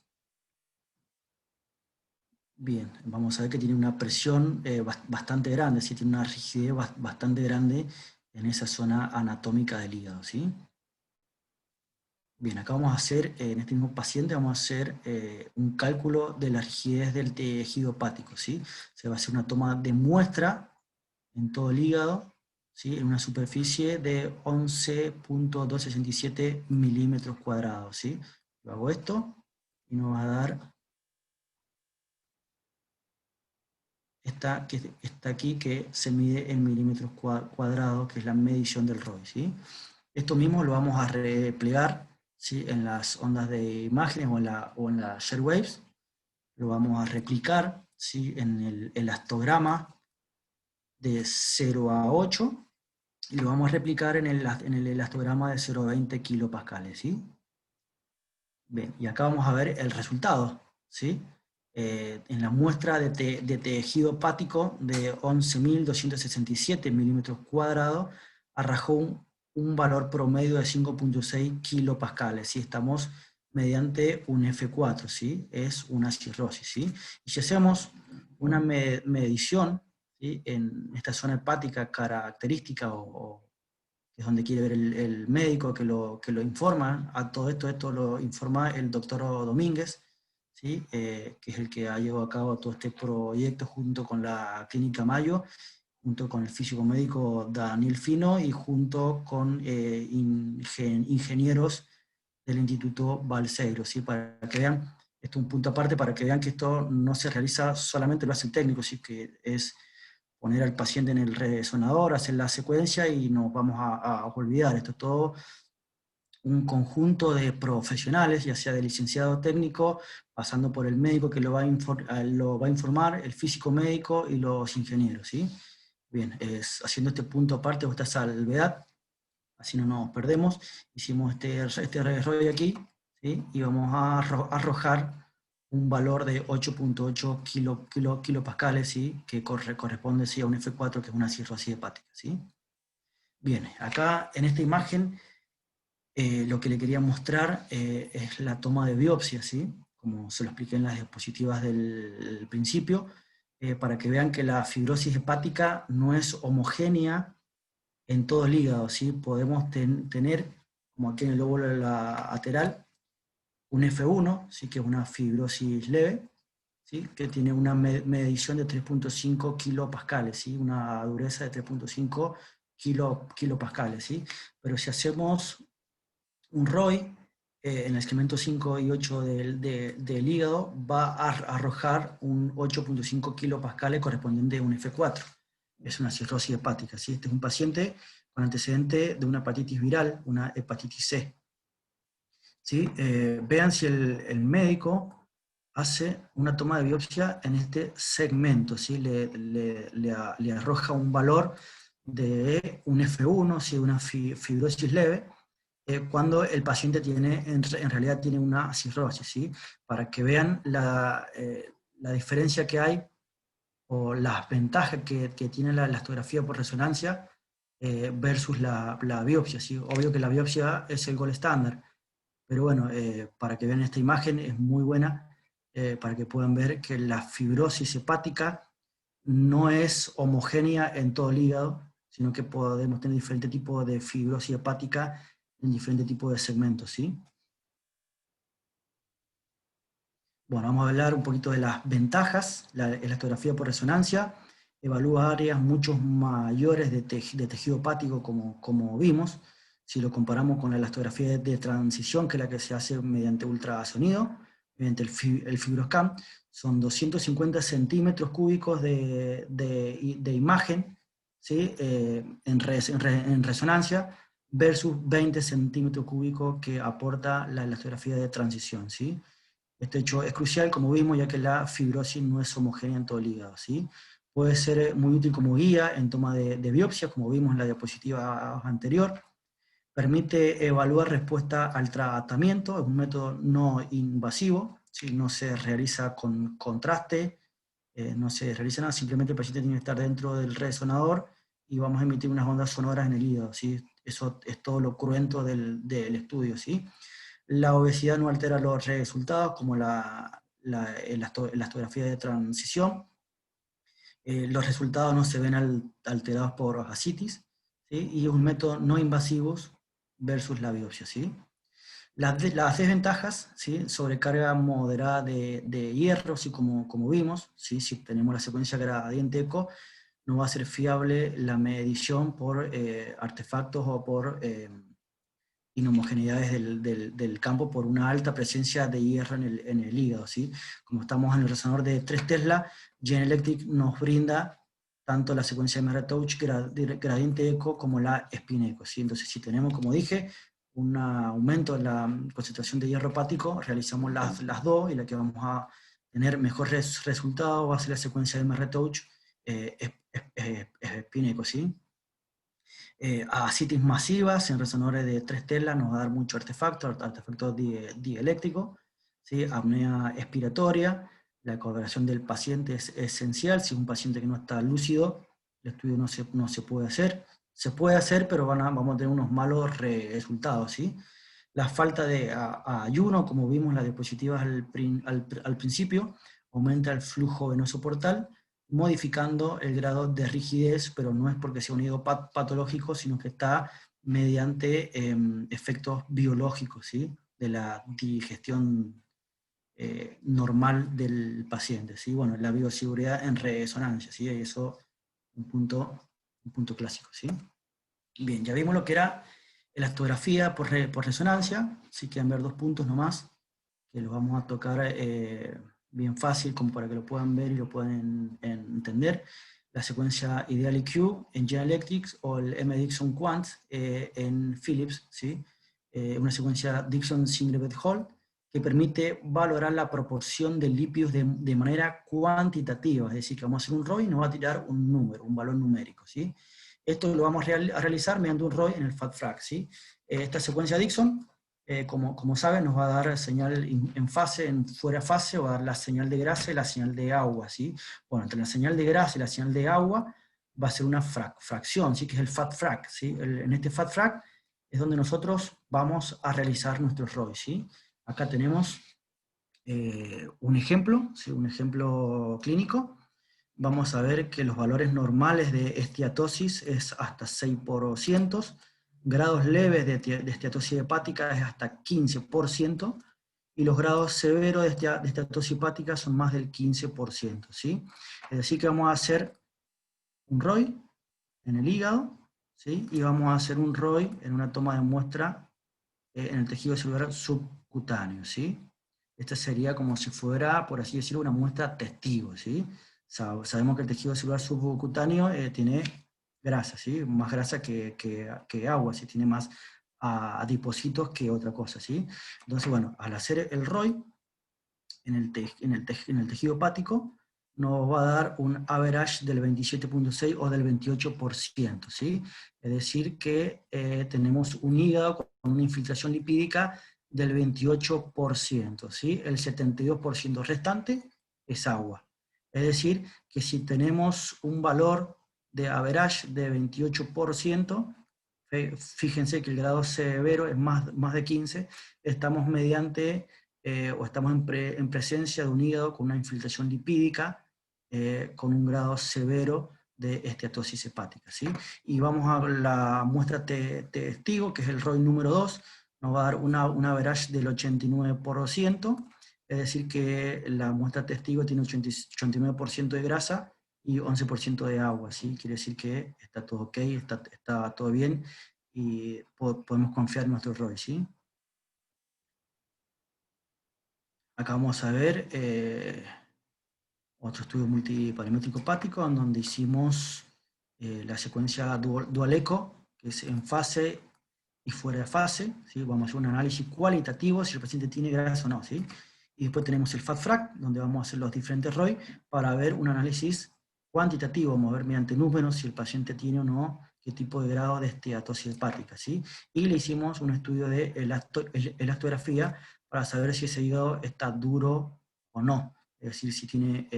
Bien, vamos a ver que tiene una presión bastante grande, ¿sí? Tiene una rigidez bastante grande en esa zona anatómica del hígado, ¿sí? Bien, acá vamos a hacer, en este mismo paciente, vamos a hacer un cálculo de la rigidez del tejido hepático, ¿sí? Se va a hacer una toma de muestra en todo el hígado, ¿sí? En una superficie de 11.267 milímetros cuadrados, ¿sí? Yo hago esto y nos va a dar esta que está aquí, que se mide en milímetros cuadrados, que es la medición del ROI, ¿sí? Esto mismo lo vamos a replegar, ¿sí? En las ondas de imágenes o en las share waves. Lo vamos a replicar, ¿sí? En el elastograma de 0 a 8, y lo vamos a replicar en el elastograma de 0 a 20 kilopascales, ¿sí? Bien, y acá vamos a ver el resultado, ¿sí? En la muestra de tejido hepático de 11.267 milímetros cuadrados, arrojó un valor promedio de 5.6 kilopascales, ¿sí? Estamos mediante un F4, ¿sí? Es una cirrosis, ¿sí? Y si hacemos una medición, ¿sí? En esta zona hepática característica, que es donde quiere ver el médico que lo informa, a todo esto lo informa el doctor Domínguez, ¿sí? Que es el que ha llevado a cabo todo este proyecto junto con la Clínica Mayo, junto con el físico médico Daniel Fino y junto con ingenieros del Instituto Balseiro, ¿sí? Para que vean, esto es un punto aparte, para que vean que esto no se realiza solamente, lo hace el técnico, sí, que es poner al paciente en el resonador, hacer la secuencia y nos vamos a olvidar. Esto es todo un conjunto de profesionales, ya sea de licenciado técnico, pasando por el médico que lo va a informar, el físico médico y los ingenieros, ¿sí? Bien, haciendo este punto aparte o esta salvedad, así no nos perdemos, hicimos este rollo aquí, ¿sí? Y vamos a arrojar un valor de 8.8 kilopascales, ¿sí? Que corresponde, sí, a un F4, que es una cirrosis hepática, ¿sí? Bien, acá en esta imagen lo que le quería mostrar es la toma de biopsia, ¿sí? Como se lo expliqué en las diapositivas del principio, para que vean que la fibrosis hepática no es homogénea en todo el hígado, ¿sí? Podemos tener, como aquí en el lóbulo lateral, un F1, ¿sí? Que es una fibrosis leve, ¿sí? Que tiene una medición de 3.5 kilopascales, ¿sí? Una dureza de 3.5 kilopascales, ¿sí? Pero si hacemos un ROI en el segmento 5 y 8 del hígado, va a arrojar un 8.5 kilopascales correspondiente a un F4. Es una cirrosis hepática, ¿sí? Este es un paciente con antecedente de una hepatitis viral, una hepatitis C. ¿sí? Vean si el médico hace una toma de biopsia en este segmento, ¿sí? Le arroja un valor de un F1, ¿sí? Una fibrosis leve, cuando el paciente tiene, en realidad tiene una cirrosis, ¿sí? Para que vean la diferencia que hay o las ventajas que tiene la elastografía por resonancia versus la biopsia, ¿sí? Obvio que la biopsia es el gold estándar, pero bueno, para que vean esta imagen es muy buena, para que puedan ver que la fibrosis hepática no es homogénea en todo el hígado, sino que podemos tener diferentes tipos de fibrosis hepática en diferentes tipos de segmentos, ¿sí? Bueno, vamos a hablar un poquito de las ventajas. La elastografía por resonancia evalúa áreas mucho mayores de tejido hepático, como vimos, si lo comparamos con la elastografía de transición, que es la que se hace mediante ultrasonido, mediante el FibroScan. Son 250 centímetros cúbicos de imagen, ¿sí? En resonancia, versus 20 centímetros cúbicos que aporta la elastografía de transición, ¿sí? Este hecho es crucial, como vimos, ya que la fibrosis no es homogénea en todo el hígado, ¿sí? Puede ser muy útil como guía en toma de biopsia, como vimos en la diapositiva anterior. Permite evaluar respuesta al tratamiento, es un método no invasivo, ¿sí? No se realiza con contraste, no se realiza nada, simplemente el paciente tiene que estar dentro del resonador y vamos a emitir unas ondas sonoras en el hígado, ¿sí? Eso es todo lo cruento del estudio, ¿sí? La obesidad no altera los resultados, como la elastografía de transición. Los resultados no se ven alterados por ascitis, ¿sí? Y es un método no invasivo versus la biopsia, ¿sí? Las desventajas, ¿sí? Sobrecarga moderada de hierro, ¿sí? como vimos, ¿sí? Si tenemos la secuencia gradiente eco, no va a ser fiable la medición por artefactos o por inhomogeneidades del campo por una alta presencia de hierro en el hígado, ¿sí? Como estamos en el resonador de 3 Tesla, Genelec nos brinda tanto la secuencia de MRTouch, gradiente eco, como la spin eco, ¿sí? Entonces, si tenemos, como dije, un aumento en la concentración de hierro hepático, realizamos las dos, y la que vamos a tener mejor resultado va a ser la secuencia de MRTouch, spin eco, ¿sí? Ascitis masivas en resonadores de 3 Tesla nos va a dar mucho artefacto dieléctrico, ¿sí? Apnea expiratoria, la colaboración del paciente es esencial. Si es un paciente que no está lúcido, el estudio no se puede hacer. Se puede hacer, pero vamos a tener unos malos resultados, ¿sí? La falta de ayuno, como vimos en las diapositivas al principio, aumenta el flujo venoso portal, modificando el grado de rigidez, pero no es porque sea un hígado patológico, sino que está mediante efectos biológicos, ¿sí? De la digestión normal del paciente, ¿sí? Bueno, la bioseguridad en resonancia, ¿sí? Y eso un punto clásico, ¿sí? Bien, ya vimos lo que era elastografía por resonancia, si quieren ver 2 puntos nomás, que los vamos a tocar bien fácil, como para que lo puedan ver y lo puedan entender. La secuencia Ideal EQ en General Electric o el M-Dixon Quant en Philips, ¿sí? Una secuencia Dixon Singlet Hall que permite valorar la proporción de lípidos de manera cuantitativa, es decir, que vamos a hacer un ROI y nos va a tirar un número, un valor numérico, ¿sí? Esto lo vamos a realizar mediante un ROI en el FATFRAC, ¿sí? Esta secuencia Dixon, como saben, nos va a dar señal en fase, en fuera fase, va a dar la señal de grasa y la señal de agua, ¿sí? Bueno, entre la señal de grasa y la señal de agua va a ser una fracción, ¿sí? Que es el FATFRAC, ¿sí? En este FATFRAC es donde nosotros vamos a realizar nuestros ROI, ¿sí? Acá tenemos un ejemplo, ¿sí? Un ejemplo clínico. Vamos a ver que los valores normales de esteatosis es hasta 6%, grados leves de esteatosis hepática es hasta 15%, y los grados severos de esteatosis hepática son más del 15%, ¿sí? Es decir, que vamos a hacer un ROI en el hígado, ¿sí? Y vamos a hacer un ROI en una toma de muestra en el tejido celular subcutáneo, ¿sí? Esta sería como si fuera, por así decirlo, una muestra testigo, ¿sí? Sabemos que el tejido celular subcutáneo tiene grasa, ¿sí? Más grasa que agua, ¿sí? Tiene más a depósitos que otra cosa, ¿sí? Entonces, bueno, al hacer el ROI en el tejido hepático, nos va a dar un average del 27.6 o del 28%, ¿sí? Es decir, que tenemos un hígado con una infiltración lipídica del 28%, ¿sí? El 72% restante es agua. Es decir, que si tenemos un valor de average de 28%, fíjense que el grado severo es más de 15, estamos mediante o estamos en presencia de un hígado con una infiltración lipídica con un grado severo de esteatosis hepática, ¿sí? Y vamos a la muestra testigo, que es el ROI número 2, nos va a dar un average del 89%, es decir que la muestra testigo tiene 89% de grasa y 11% de agua, ¿sí? Quiere decir que está todo ok, está todo bien, y podemos confiar en nuestro ROI, ¿sí? Acá vamos a ver otro estudio multiparamétrico hepático, en donde hicimos la secuencia dual eco, que es en fase y fuera de fase, ¿sí? Vamos a hacer un análisis cualitativo si el paciente tiene grasa o no, ¿sí? Y después tenemos el FAT-FRAC, donde vamos a hacer los diferentes ROI para ver un análisis cuantitativo, vamos a ver mediante números si el paciente tiene o no qué tipo de grado de esteatosis hepática, ¿sí? Y le hicimos un estudio de elastografía para saber si ese hígado está duro o no. Es decir, si tiene,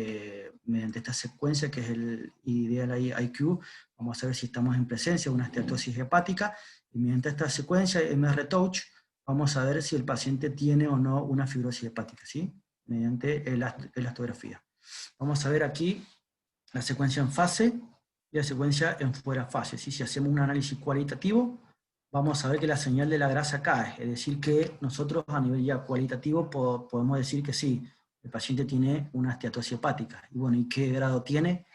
mediante esta secuencia que es el ideal IQ, vamos a ver si estamos en presencia de una esteatosis hepática, y mediante esta secuencia MR-Touch vamos a ver si el paciente tiene o no una fibrosis hepática, ¿sí? Mediante elastografía. Vamos a ver aquí la secuencia en fase y la secuencia en fuera fase, ¿sí? Si hacemos un análisis cualitativo, vamos a ver que la señal de la grasa cae, es decir que nosotros a nivel ya cualitativo podemos decir que sí, el paciente tiene una esteatosis hepática. Y bueno, ¿y qué grado tiene?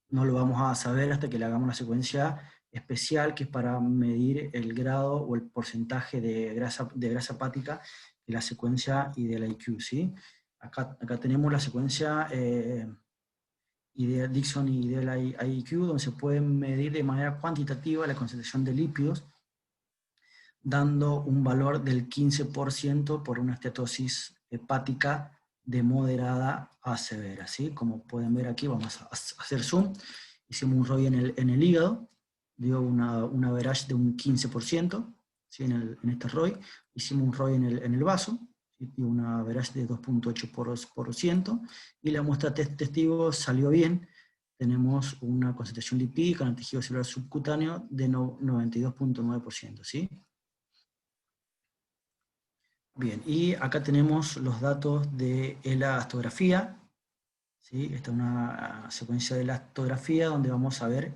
No lo vamos a saber hasta que le hagamos una secuencia especial, que es para medir el grado o el porcentaje de grasa hepática de la secuencia y del IQ, ¿sí? Acá tenemos la secuencia ideal Dixon y ideal IQ, donde se puede medir de manera cuantitativa la concentración de lípidos, dando un valor del 15% por una esteatosis hepática de moderada a severa, ¿sí? Como pueden ver aquí, vamos a hacer zoom, hicimos un ROI en el hígado, dio una average de un 15%, ¿sí? en este ROI, hicimos un ROI en el vaso, ¿sí? Y una average de 2.8%, y la muestra testigo salió bien, tenemos una concentración lipídica en el tejido celular subcutáneo de 92.9%, ¿sí? Bien, y acá tenemos los datos de elastografía, ¿sí? Esta es una secuencia de elastografía donde vamos a ver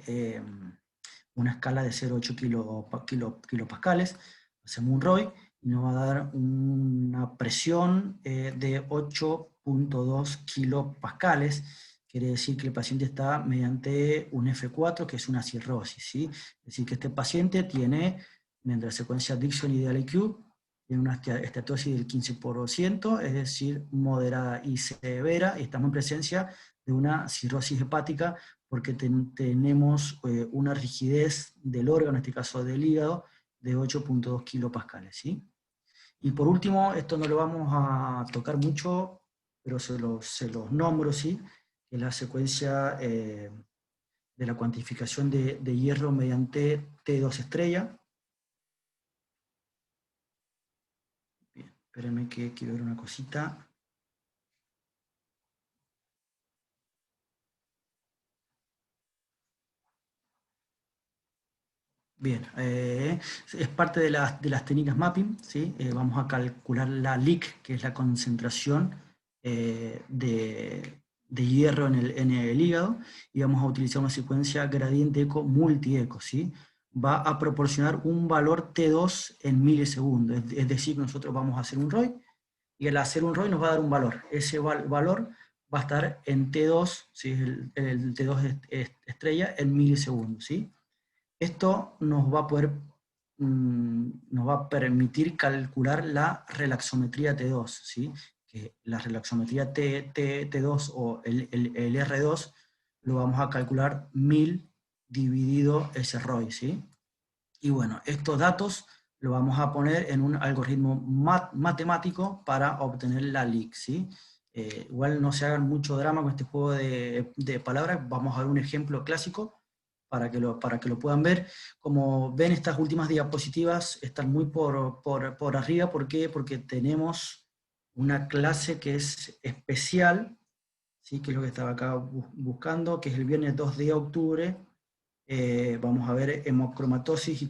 una escala de 0,8 kilopascales. Hacemos un ROI y nos va a dar una presión de 8.2 kilopascales. Quiere decir que el paciente está mediante un F4, que es una cirrosis, ¿sí? Es decir, que este paciente tiene, mediante la secuencia Dixon y de IQ, tiene una esteatosis del 15%, es decir, moderada y severa, y estamos en presencia de una cirrosis hepática porque tenemos una rigidez del órgano, en este caso del hígado, de 8.2 kilopascales, ¿sí? Y por último, esto no lo vamos a tocar mucho, pero se los nombro, ¿sí? Que es la secuencia de la cuantificación de hierro mediante T2 estrella. Espérenme que quiero ver una cosita. Bien, es parte de las técnicas mapping, ¿sí? Vamos a calcular la LIC, que es la concentración de hierro en el hígado, y vamos a utilizar una secuencia gradiente eco multi-eco, ¿sí? Va a proporcionar un valor T2 en milisegundos, es decir, nosotros vamos a hacer un ROI, y al hacer un ROI nos va a dar un valor. Ese valor va a estar en T2, ¿sí? el T2 estrella en milisegundos, ¿sí? Esto nos va a permitir calcular la relaxometría T2, ¿sí? Que la relaxometría T2 o el R2 lo vamos a calcular 1000 dividido ese ROI, ¿sí? Y bueno, estos datos lo vamos a poner en un algoritmo matemático para obtener la LIC, ¿sí? Igual no se hagan mucho drama con este juego de palabras, vamos a ver un ejemplo clásico para que lo puedan ver. Como ven, estas últimas diapositivas están muy por arriba. ¿Por qué? Porque tenemos una clase que es especial, ¿sí? Que es lo que estaba acá buscando, que es el viernes 2 de octubre. Vamos a ver hemocromatosis y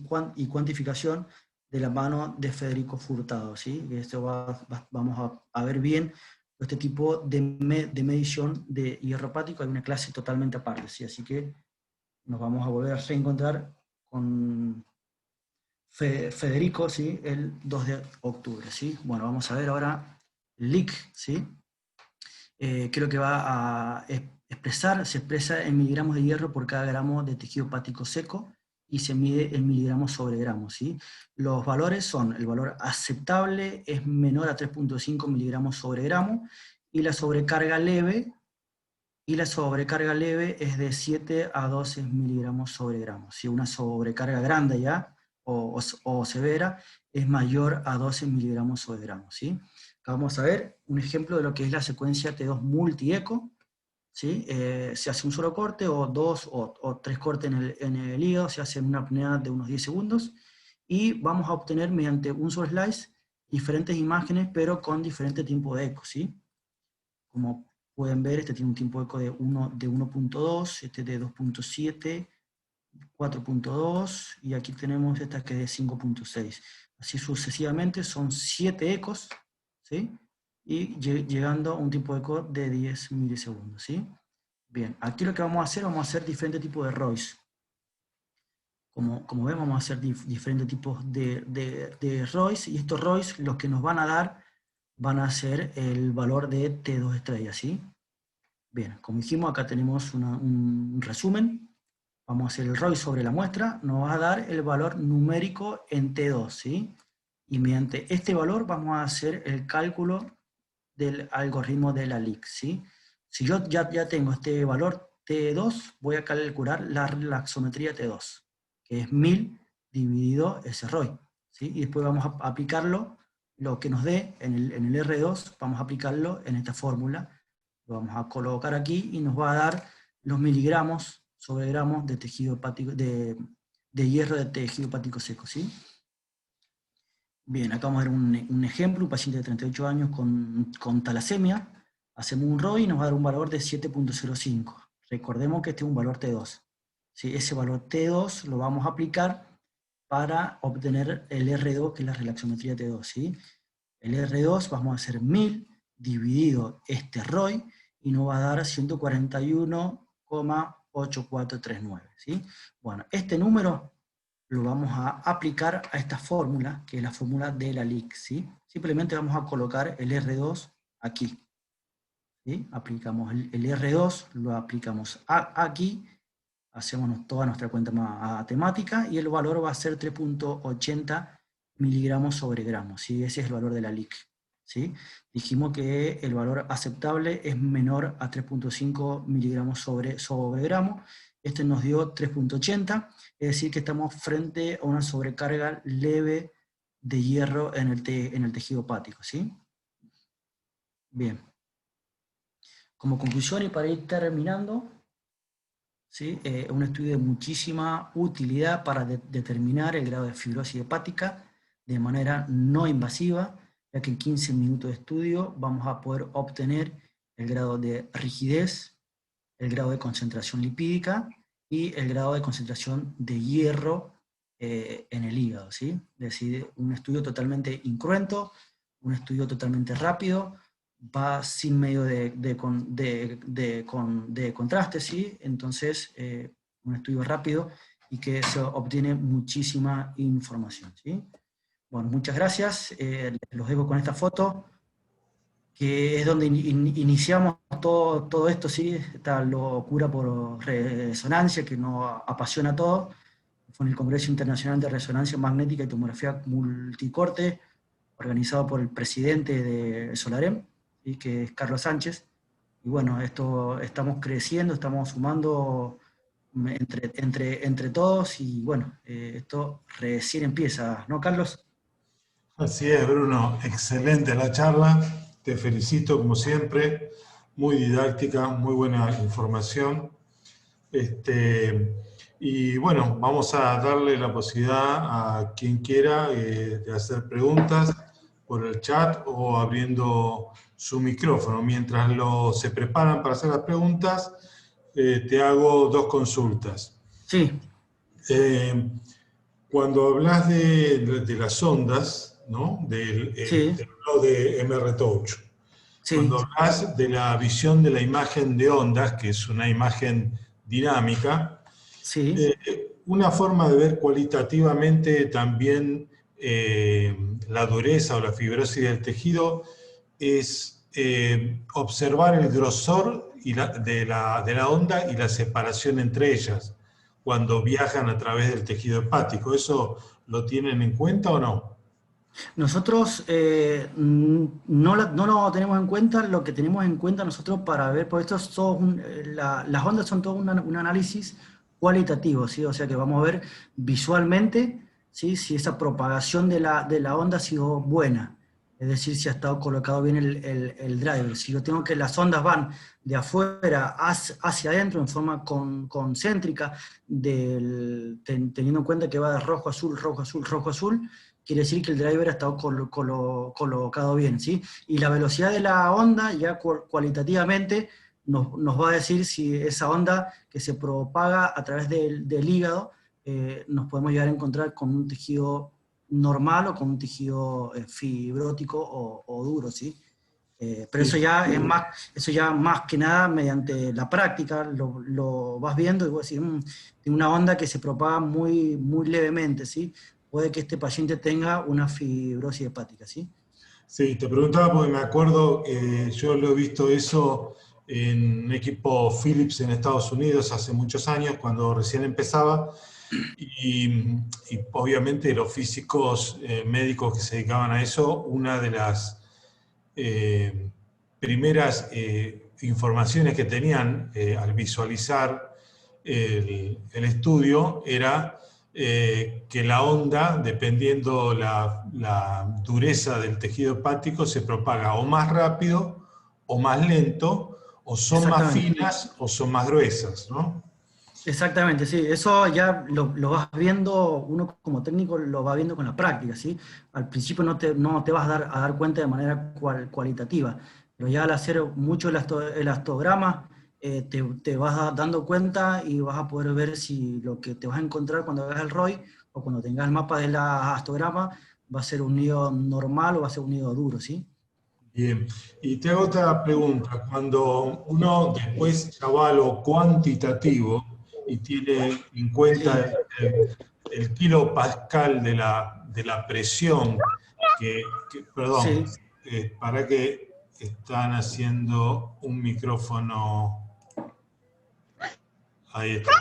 cuantificación de la mano de Federico Furtado, ¿sí? Esto vamos a ver bien este tipo de medición de hierro hepático. Hay una clase totalmente aparte, ¿sí? Así que nos vamos a volver a reencontrar con Federico, ¿sí? El 2 de octubre, ¿sí? Bueno, vamos a ver ahora LIC, ¿sí? Creo que va a se expresa en miligramos de hierro por cada gramo de tejido hepático seco y se mide en miligramos sobre gramos, ¿sí? Los valores son, el valor aceptable es menor a 3.5 miligramos sobre gramo y la sobrecarga leve es de 7 a 12 miligramos sobre gramos. Si una sobrecarga grande ya, o severa, es mayor a 12 miligramos sobre gramos, ¿sí? Acá vamos a ver un ejemplo de lo que es la secuencia T2 multieco, ¿sí? Se hace un solo corte, o dos, o tres cortes en el hígado, se hace en una apnea de unos 10 segundos, y vamos a obtener mediante un solo slice diferentes imágenes, pero con diferente tiempo de eco, ¿sí? Como pueden ver, este tiene un tiempo de eco de 1.2, este de 2.7, 4.2, y aquí tenemos esta que es de 5.6. Así sucesivamente, son 7 ecos, ¿sí? Y llegando a un tiempo de eco de 10 milisegundos, ¿sí? Bien, aquí lo que vamos a hacer diferentes tipos de ROIs. Como ven, vamos a hacer diferentes tipos de ROIs, y estos ROIs los que nos van a dar van a ser el valor de T2 estrellas, ¿sí? Bien, como dijimos, acá tenemos un resumen. Vamos a hacer el ROI sobre la muestra, nos va a dar el valor numérico en T2, ¿sí? Y mediante este valor vamos a hacer el cálculo del algoritmo de la LIC, ¿sí? Si yo ya tengo este valor T2, voy a calcular la relaxometría T2, que es 1000 dividido ese ROI, ¿sí? Y después vamos a aplicarlo, lo que nos dé en el R2, vamos a aplicarlo en esta fórmula, lo vamos a colocar aquí y nos va a dar los miligramos sobre gramos de tejido hepático, de hierro de tejido hepático seco, ¿sí? Bien, acá vamos a ver un ejemplo, un paciente de 38 años con talasemia. Hacemos un ROI y nos va a dar un valor de 7.05. Recordemos que este es un valor T2. ¿Sí? Ese valor T2 lo vamos a aplicar para obtener el R2, que es la relaxometría T2. ¿Sí? El R2 vamos a hacer 1000 dividido este ROI y nos va a dar 141,8439. ¿Sí? Bueno, este número lo vamos a aplicar a esta fórmula, que es la fórmula de la LIC, ¿sí? Simplemente vamos a colocar el R2 aquí, ¿sí? Aplicamos el R2, lo aplicamos aquí, hacemos toda nuestra cuenta matemática, y el valor va a ser 3.80 miligramos sobre gramos, ¿sí? Ese es el valor de la LIC, ¿sí? Dijimos que el valor aceptable es menor a 3.5 miligramos sobre gramo. Este nos dio 3.80, es decir que estamos frente a una sobrecarga leve de hierro en el tejido hepático, ¿sí? Bien. Como conclusión y para ir terminando, ¿sí? Un estudio de muchísima utilidad para determinar el grado de fibrosis hepática de manera no invasiva, ya que en 15 minutos de estudio vamos a poder obtener el grado de rigidez, el grado de concentración lipídica y el grado de concentración de hierro en el hígado, ¿sí? Es decir, un estudio totalmente incruento, un estudio totalmente rápido, va sin medio de contraste, ¿sí? Entonces, un estudio rápido y que se obtiene muchísima información, ¿sí? Bueno, muchas gracias, los dejo con esta foto, que es donde iniciamos todo esto, ¿sí? Esta locura por resonancia que nos apasiona a todos. Fue en el Congreso Internacional de Resonancia Magnética y Tomografía Multicorte, organizado por el presidente de Solarem, ¿sí? Que es Carlos Sánchez. Y bueno, estamos creciendo, estamos sumando entre todos, y bueno, esto recién empieza, ¿no, Carlos? Así es, Bruno. Excelente la charla. Te felicito como siempre. Muy didáctica, muy buena información. Y bueno, vamos a darle la posibilidad a quien quiera de hacer preguntas por el chat o abriendo su micrófono. Mientras se preparan para hacer las preguntas, te hago dos consultas. Sí, Cuando hablas de las ondas, ¿no? sí, De MRTouch, sí, cuando hablas de la visión de la imagen de ondas, que es una imagen dinámica, sí, una forma de ver cualitativamente también la dureza o la fibrosis del tejido es observar el grosor de la onda y la separación entre ellas cuando viajan a través del tejido hepático. ¿Eso lo tienen en cuenta o no? nosotros no lo tenemos en cuenta. Lo que tenemos en cuenta nosotros para ver, por esto es todo las ondas son todo un análisis cualitativo, ¿sí? O sea que vamos a ver visualmente, ¿sí? Si esa propagación de la onda ha sido buena, es decir, si ha estado colocado bien el driver. Si yo tengo que las ondas van de afuera hacia adentro en forma concéntrica, teniendo en cuenta que va de rojo, azul, rojo, azul, rojo, azul, quiere decir que el driver ha estado colocado bien, ¿sí? Y la velocidad de la onda ya cualitativamente nos va a decir si esa onda que se propaga a través del hígado nos podemos llegar a encontrar con un tejido normal o con un tejido fibrótico o duro, ¿sí? Pero Sí. eso ya más que nada mediante la práctica lo vas viendo y vos decís, tiene una onda que se propaga muy levemente, ¿sí? Puede que este paciente tenga una fibrosis hepática, ¿sí? Sí, te preguntaba porque me acuerdo, yo lo he visto eso en un equipo Philips en Estados Unidos hace muchos años, cuando recién empezaba, y obviamente los físicos médicos que se dedicaban a eso, una de las eh, primeras informaciones que tenían al visualizar el estudio era que la onda, dependiendo la dureza del tejido hepático, se propaga o más rápido o más lento, o son más Exactamente. finas o son más gruesas, ¿no? Exactamente, sí, eso ya lo vas viendo, uno como técnico lo va viendo con la práctica, ¿sí? Al principio no te vas a dar cuenta de manera cualitativa, pero ya al hacer mucho elastograma, te vas dando cuenta y vas a poder ver si lo que te vas a encontrar cuando hagas el ROI o cuando tengas el mapa del elastograma va a ser un nido normal o va a ser un nido duro, ¿sí? Bien, y te hago otra pregunta. Cuando uno después ya va a lo cuantitativo y tiene en Sí, cuenta el kilopascal de la presión, perdón, sí. para que están haciendo un micrófono, ahí está.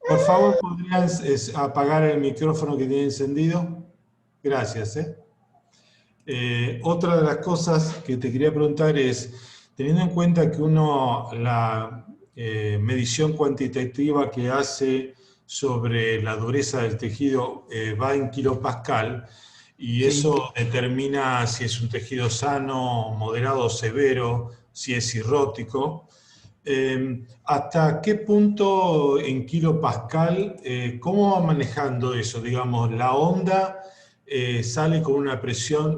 Por favor, ¿podrían apagar el micrófono que tiene encendido? Gracias, ¿eh? Otra de las cosas que te quería preguntar es, teniendo en cuenta que la medición cuantitativa que hace sobre la dureza del tejido va en kilopascal, y Sí. eso determina si es un tejido sano, moderado o severo, si es cirrótico. ¿Hasta qué punto en kilopascal, cómo va manejando eso? Digamos, la onda sale con una presión,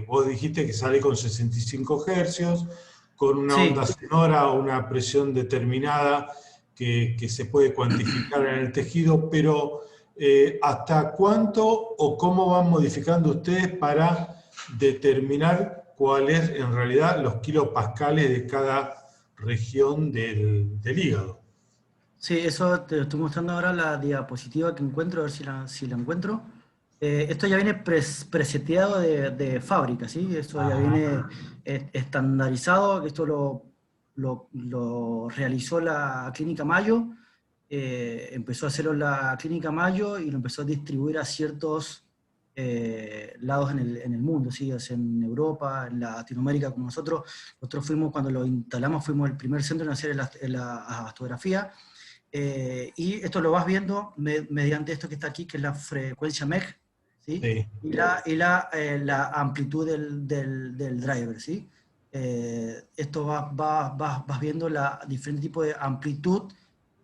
vos dijiste que sale con 65 hercios, con una Sí, onda sonora o una presión determinada que se puede cuantificar en el tejido, pero ¿hasta cuánto o cómo van modificando ustedes para determinar cuál es en realidad los kilopascales de cada región del hígado? sí, eso te lo estoy mostrando ahora la diapositiva que encuentro, a ver si la encuentro. Esto ya viene preseteado de fábrica, ¿sí? Esto ya Ajá. viene estandarizado, esto lo realizó la Clínica Mayo, empezó a hacerlo la Clínica Mayo y lo empezó a distribuir a ciertos lados en el mundo, ¿sí? O sea, en Europa, en Latinoamérica, como nosotros fuimos, cuando lo instalamos, fuimos el primer centro en hacer la astografía. Y esto lo vas viendo mediante esto que está aquí, que es la frecuencia MEG, ¿sí? Sí. Y la amplitud del driver, ¿sí? Esto vas viendo la diferente tipo de amplitud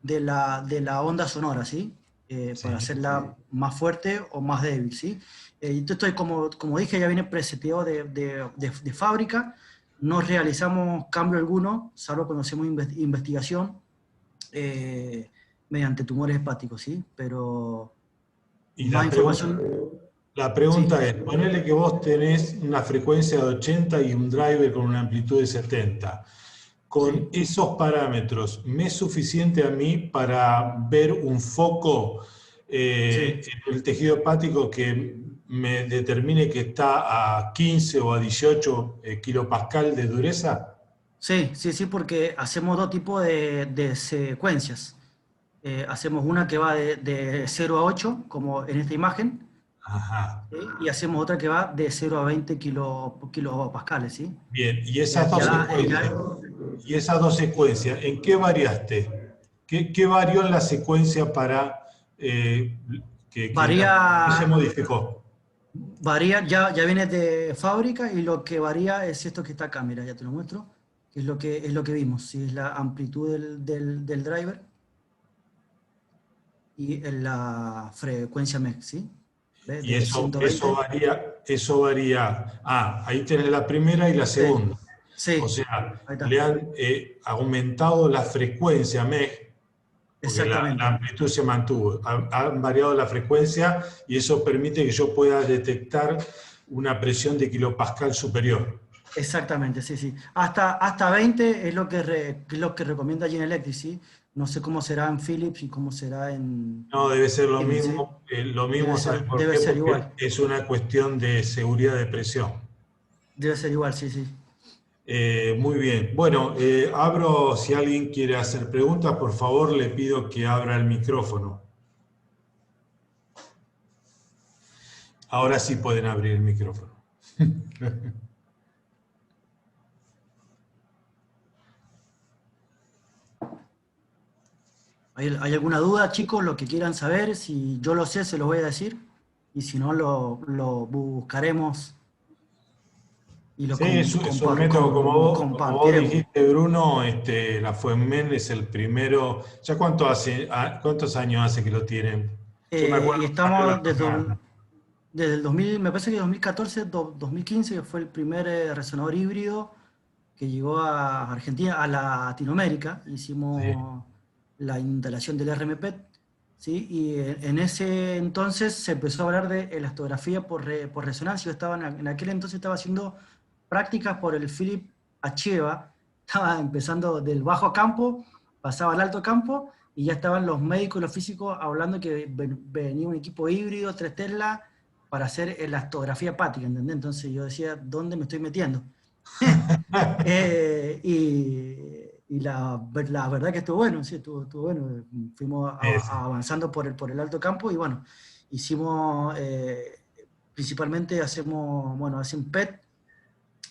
de la onda sonora, ¿sí? Para Sí. hacerla más fuerte o más débil, ¿sí? Esto, como dije, ya viene preseteado de fábrica. No realizamos cambio alguno, salvo cuando hacemos investigación mediante tumores hepáticos, ¿sí? Pero Y más información, la sí, pregunta es, ponele que vos tenés una frecuencia de 80 y un driver con una amplitud de 70. Con sí, esos parámetros, ¿me es suficiente a mí para ver un foco sí, en el tejido hepático que me determine que está a 15 o a 18 kilopascal de dureza? sí, porque hacemos dos tipos de secuencias. Hacemos una que va de 0 a 8, como en esta imagen, Ajá. ¿sí? Y hacemos otra que va de 0 a 20 kilopascales, ¿sí? Bien, Ya, ya, ya y esas dos secuencias, ¿en qué variaste? ¿Qué varió en la secuencia para que se varía, modificó? ya viene de fábrica y lo que varía es esto que está acá, mira, ya te lo muestro, que es lo que vimos, ¿sí? Es la amplitud del driver y en la frecuencia MEG, ¿sí? ¿Ves? Y De eso 120. varía. Ah, ahí tenés la primera y la Sí, segunda. O sí, sea, ahí le está. han aumentado la frecuencia MEG, porque la Exactamente, amplitud se mantuvo. Han variado la frecuencia y eso permite que yo pueda detectar una presión de kilopascal superior. exactamente, sí, sí. Hasta 20 es lo que recomienda General Electric, ¿sí? No sé cómo será en Philips y cómo será en No, debe ser Siemens, ¿sí? lo mismo, ¿sabes por Debe qué? ser Porque igual, es una cuestión de seguridad de presión. debe ser igual, sí, sí. Muy bien. Bueno, abro, si alguien quiere hacer preguntas, por favor, le pido que abra el micrófono. Ahora sí pueden abrir el micrófono. ¿Hay alguna duda, chicos? Lo que quieran saber, si yo lo sé, se lo voy a decir. Y si no, lo buscaremos y lo Sí, es un método, como vos compartiremos. dijiste, Bruno, la FUEMEN es el primero. ¿Ya cuántos años hace que lo tienen? Yo me Y acuerdo cuando lo estamos tocaron. desde el 2000, me parece que 2014, 2015, que fue el primer resonador híbrido que llegó a Argentina, a Latinoamérica. Sí. Hicimos la instalación del RMPET, ¿sí? Y en ese entonces se empezó a hablar de elastografía por resonancia. Yo estaba en aquel entonces estaba haciendo prácticas por el Philip Acheva, estaba empezando del bajo campo, pasaba al alto campo, y ya estaban los médicos y los físicos hablando que venía un equipo híbrido, 3 Tesla, para hacer elastografía hepática, ¿entendés? Entonces yo decía, ¿dónde me estoy metiendo? Y la verdad que estuvo bueno, sí, estuvo bueno. Fuimos Ese. avanzando por el alto campo y bueno, hicimos, principalmente hacen PET,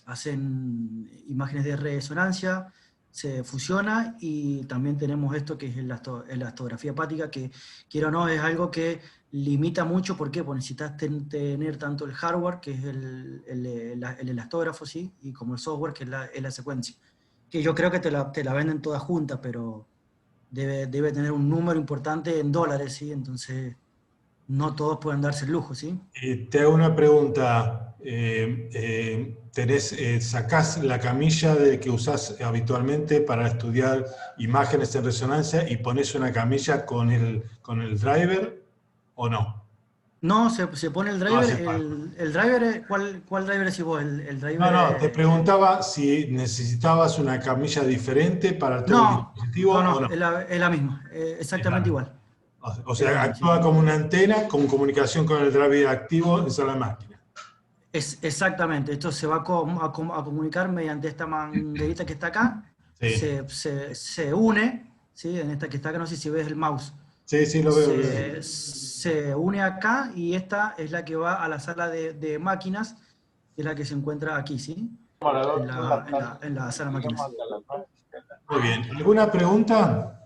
hacen imágenes de resonancia, se fusiona y también tenemos esto que es la elastografía hepática, que quiero o no es algo que limita mucho. ¿Por qué? Porque necesitas tener tanto el hardware, que es el elastógrafo, ¿sí? Y como el software, que es la secuencia. Que yo creo que te la venden toda junta, pero debe tener un número importante en dólares, ¿sí? Entonces no todos pueden darse el lujo, ¿sí? Te hago una pregunta. ¿Sacás la camilla que usás habitualmente para estudiar imágenes en resonancia y pones una camilla con el driver o no? No, se pone el No driver. hace falta. El driver, ¿cuál driver decís vos? El No, driver. no, te preguntaba si necesitabas una camilla diferente para todo el No, dispositivo no, o no, no. es la misma, Es la exactamente misma. igual. O Es la sea, misma, sí, actúa sí. como una antena con comunicación con el driver activo en la máquina. Exactamente, esto se va a comunicar mediante esta manguerita que está acá, Sí, se une, ¿sí? En esta que está acá, no sé si ves el mouse, sí, sí, lo veo, lo veo. se une acá, y esta es la que va a la sala de máquinas, que es la que se encuentra aquí, ¿sí? En la sala de máquinas. Muy bien. ¿Alguna pregunta?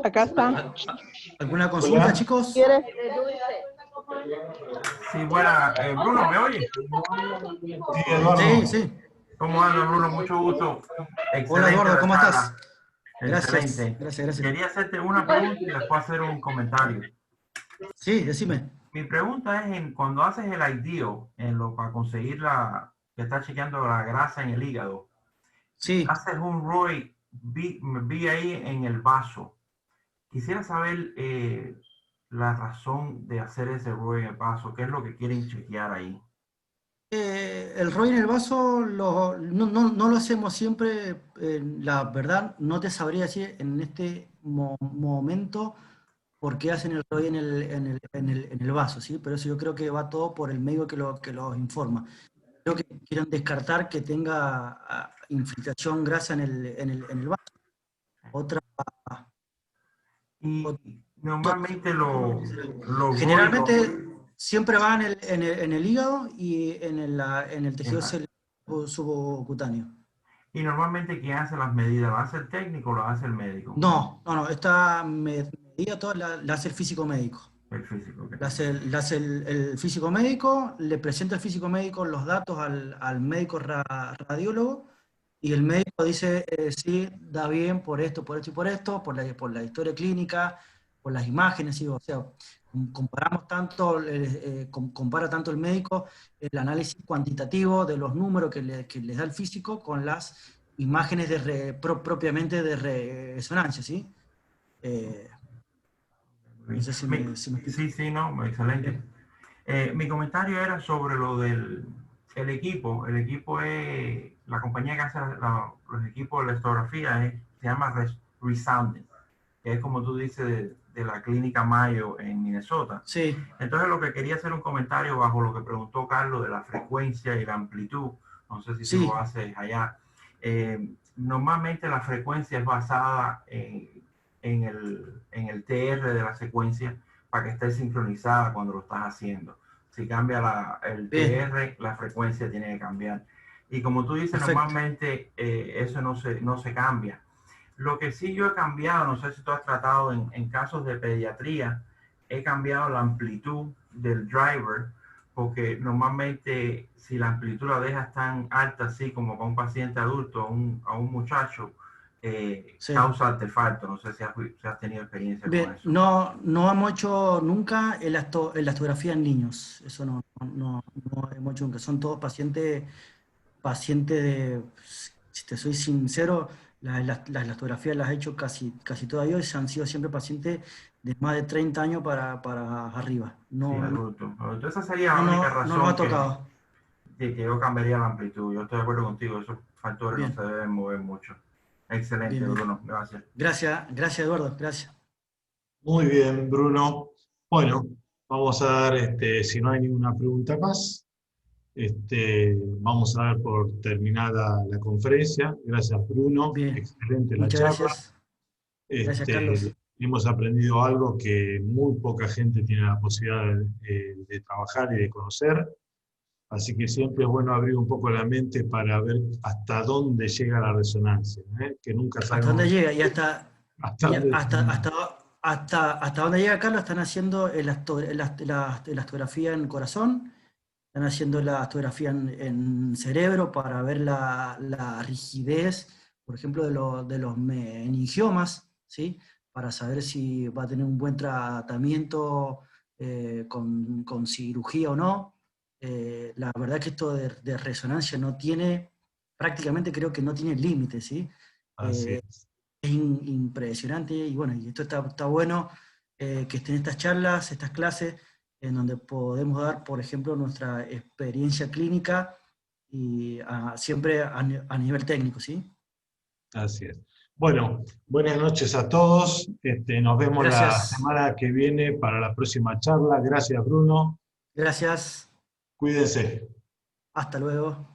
Acá está. ¿Alguna consulta, Hola. chicos? ¿Quieres? Sí, buena. Bruno, ¿me oye? Sí, Eduardo. Sí, sí. ¿Cómo anda, Bruno? Mucho gusto. Hola, Excelente Eduardo, la ¿cómo charla. estás? Gracias, Excelente. gracias. Quería hacerte una pregunta y después hacer un comentario. Sí, decime. Mi pregunta es, cuando haces el IDEO, para conseguir que está chequeando la grasa en el hígado, Sí. haces un ROI, vi ahí en el vaso. Quisiera saber la razón de hacer ese ROI en el vaso. ¿Qué es lo que quieren chequear ahí? El ROI en el vaso no lo hacemos siempre, la verdad no te sabría decir en este momento por qué hacen el ROI en el vaso, ¿sí? Pero eso yo creo que va todo por el médico que los informa. Creo que quieren descartar que tenga infiltración grasa en el vaso. Otra, Y otra- normalmente los ROI Generalmente siempre va en el hígado y en el tejido subcutáneo. y normalmente quien hace las medidas, ¿lo hace el técnico o lo hace el médico? No, esta medida toda la hace el físico médico. El físico. La hace el físico médico, le presenta el físico médico los datos al médico radiólogo, y el médico dice, sí, da bien por esto, por esto y por esto, por la historia clínica, por las imágenes, ¿sí? O sea, comparamos tanto, compara tanto el médico el análisis cuantitativo de los números que les da el físico con las imágenes propiamente de resonancia, ¿sí? No sé si me explico. Sí, no, excelente. Mi comentario era sobre lo del el equipo. El equipo es, la compañía que hace los equipos de electrografía se llama Resounding, que es como tú dices de la clínica Mayo en Minnesota. Sí. Entonces lo que quería hacer un comentario bajo lo que preguntó Carlos de la frecuencia y la amplitud. No sé si tú lo haces allá. Normalmente la frecuencia es basada en el TR de la secuencia para que esté sincronizada cuando lo estás haciendo. Si cambia el TR, la frecuencia tiene que cambiar. Y como tú dices, perfecto. Normalmente eso no se cambia. Lo que sí yo he cambiado, no sé si tú has tratado en casos de pediatría, he cambiado la amplitud del driver, porque normalmente si la amplitud la dejas tan alta así como para un paciente adulto, a un muchacho, causa artefacto. No sé si has tenido experiencia con eso. No hemos hecho nunca elastografía en niños, eso no hemos hecho nunca, son todos pacientes de, si te soy sincero, las elastografías las he hecho casi todas yo, y han sido siempre pacientes de más de 30 años para arriba. Sí, adulto. Esa sería la única razón no nos ha tocado. Que yo cambiaría la amplitud. Yo estoy de acuerdo contigo, esos factores no se deben mover mucho. Excelente, bien. Bruno, gracias. Gracias Eduardo, gracias. Muy bien, Bruno. Bueno, vamos a dar, si no hay ninguna pregunta más, vamos a dar por terminada la conferencia. Gracias, Bruno. Bien. Excelente la Muchas charla. Gracias. Gracias, Carlos. Hemos aprendido algo que muy poca gente tiene la posibilidad de trabajar y de conocer. Así que siempre es bueno abrir un poco la mente para ver hasta dónde llega la resonancia, que nunca sabemos. Hasta dónde llega y hasta dónde llega, Carlos. Están haciendo la elastografía en corazón, están haciendo la elastografía en cerebro para ver la rigidez, por ejemplo, de los meningiomas, ¿sí? Para saber si va a tener un buen tratamiento con cirugía o no. La verdad que esto de resonancia no tiene, prácticamente creo que no tiene límites, ¿sí? Así es. Es impresionante, y bueno, y esto está bueno, que estén estas charlas, estas clases, en donde podemos dar, por ejemplo, nuestra experiencia clínica, y siempre a nivel técnico, ¿sí? Así es. Bueno, buenas noches a todos. Nos vemos la semana que viene para la próxima charla. Gracias, Bruno. Gracias. Cuídense. Hasta luego.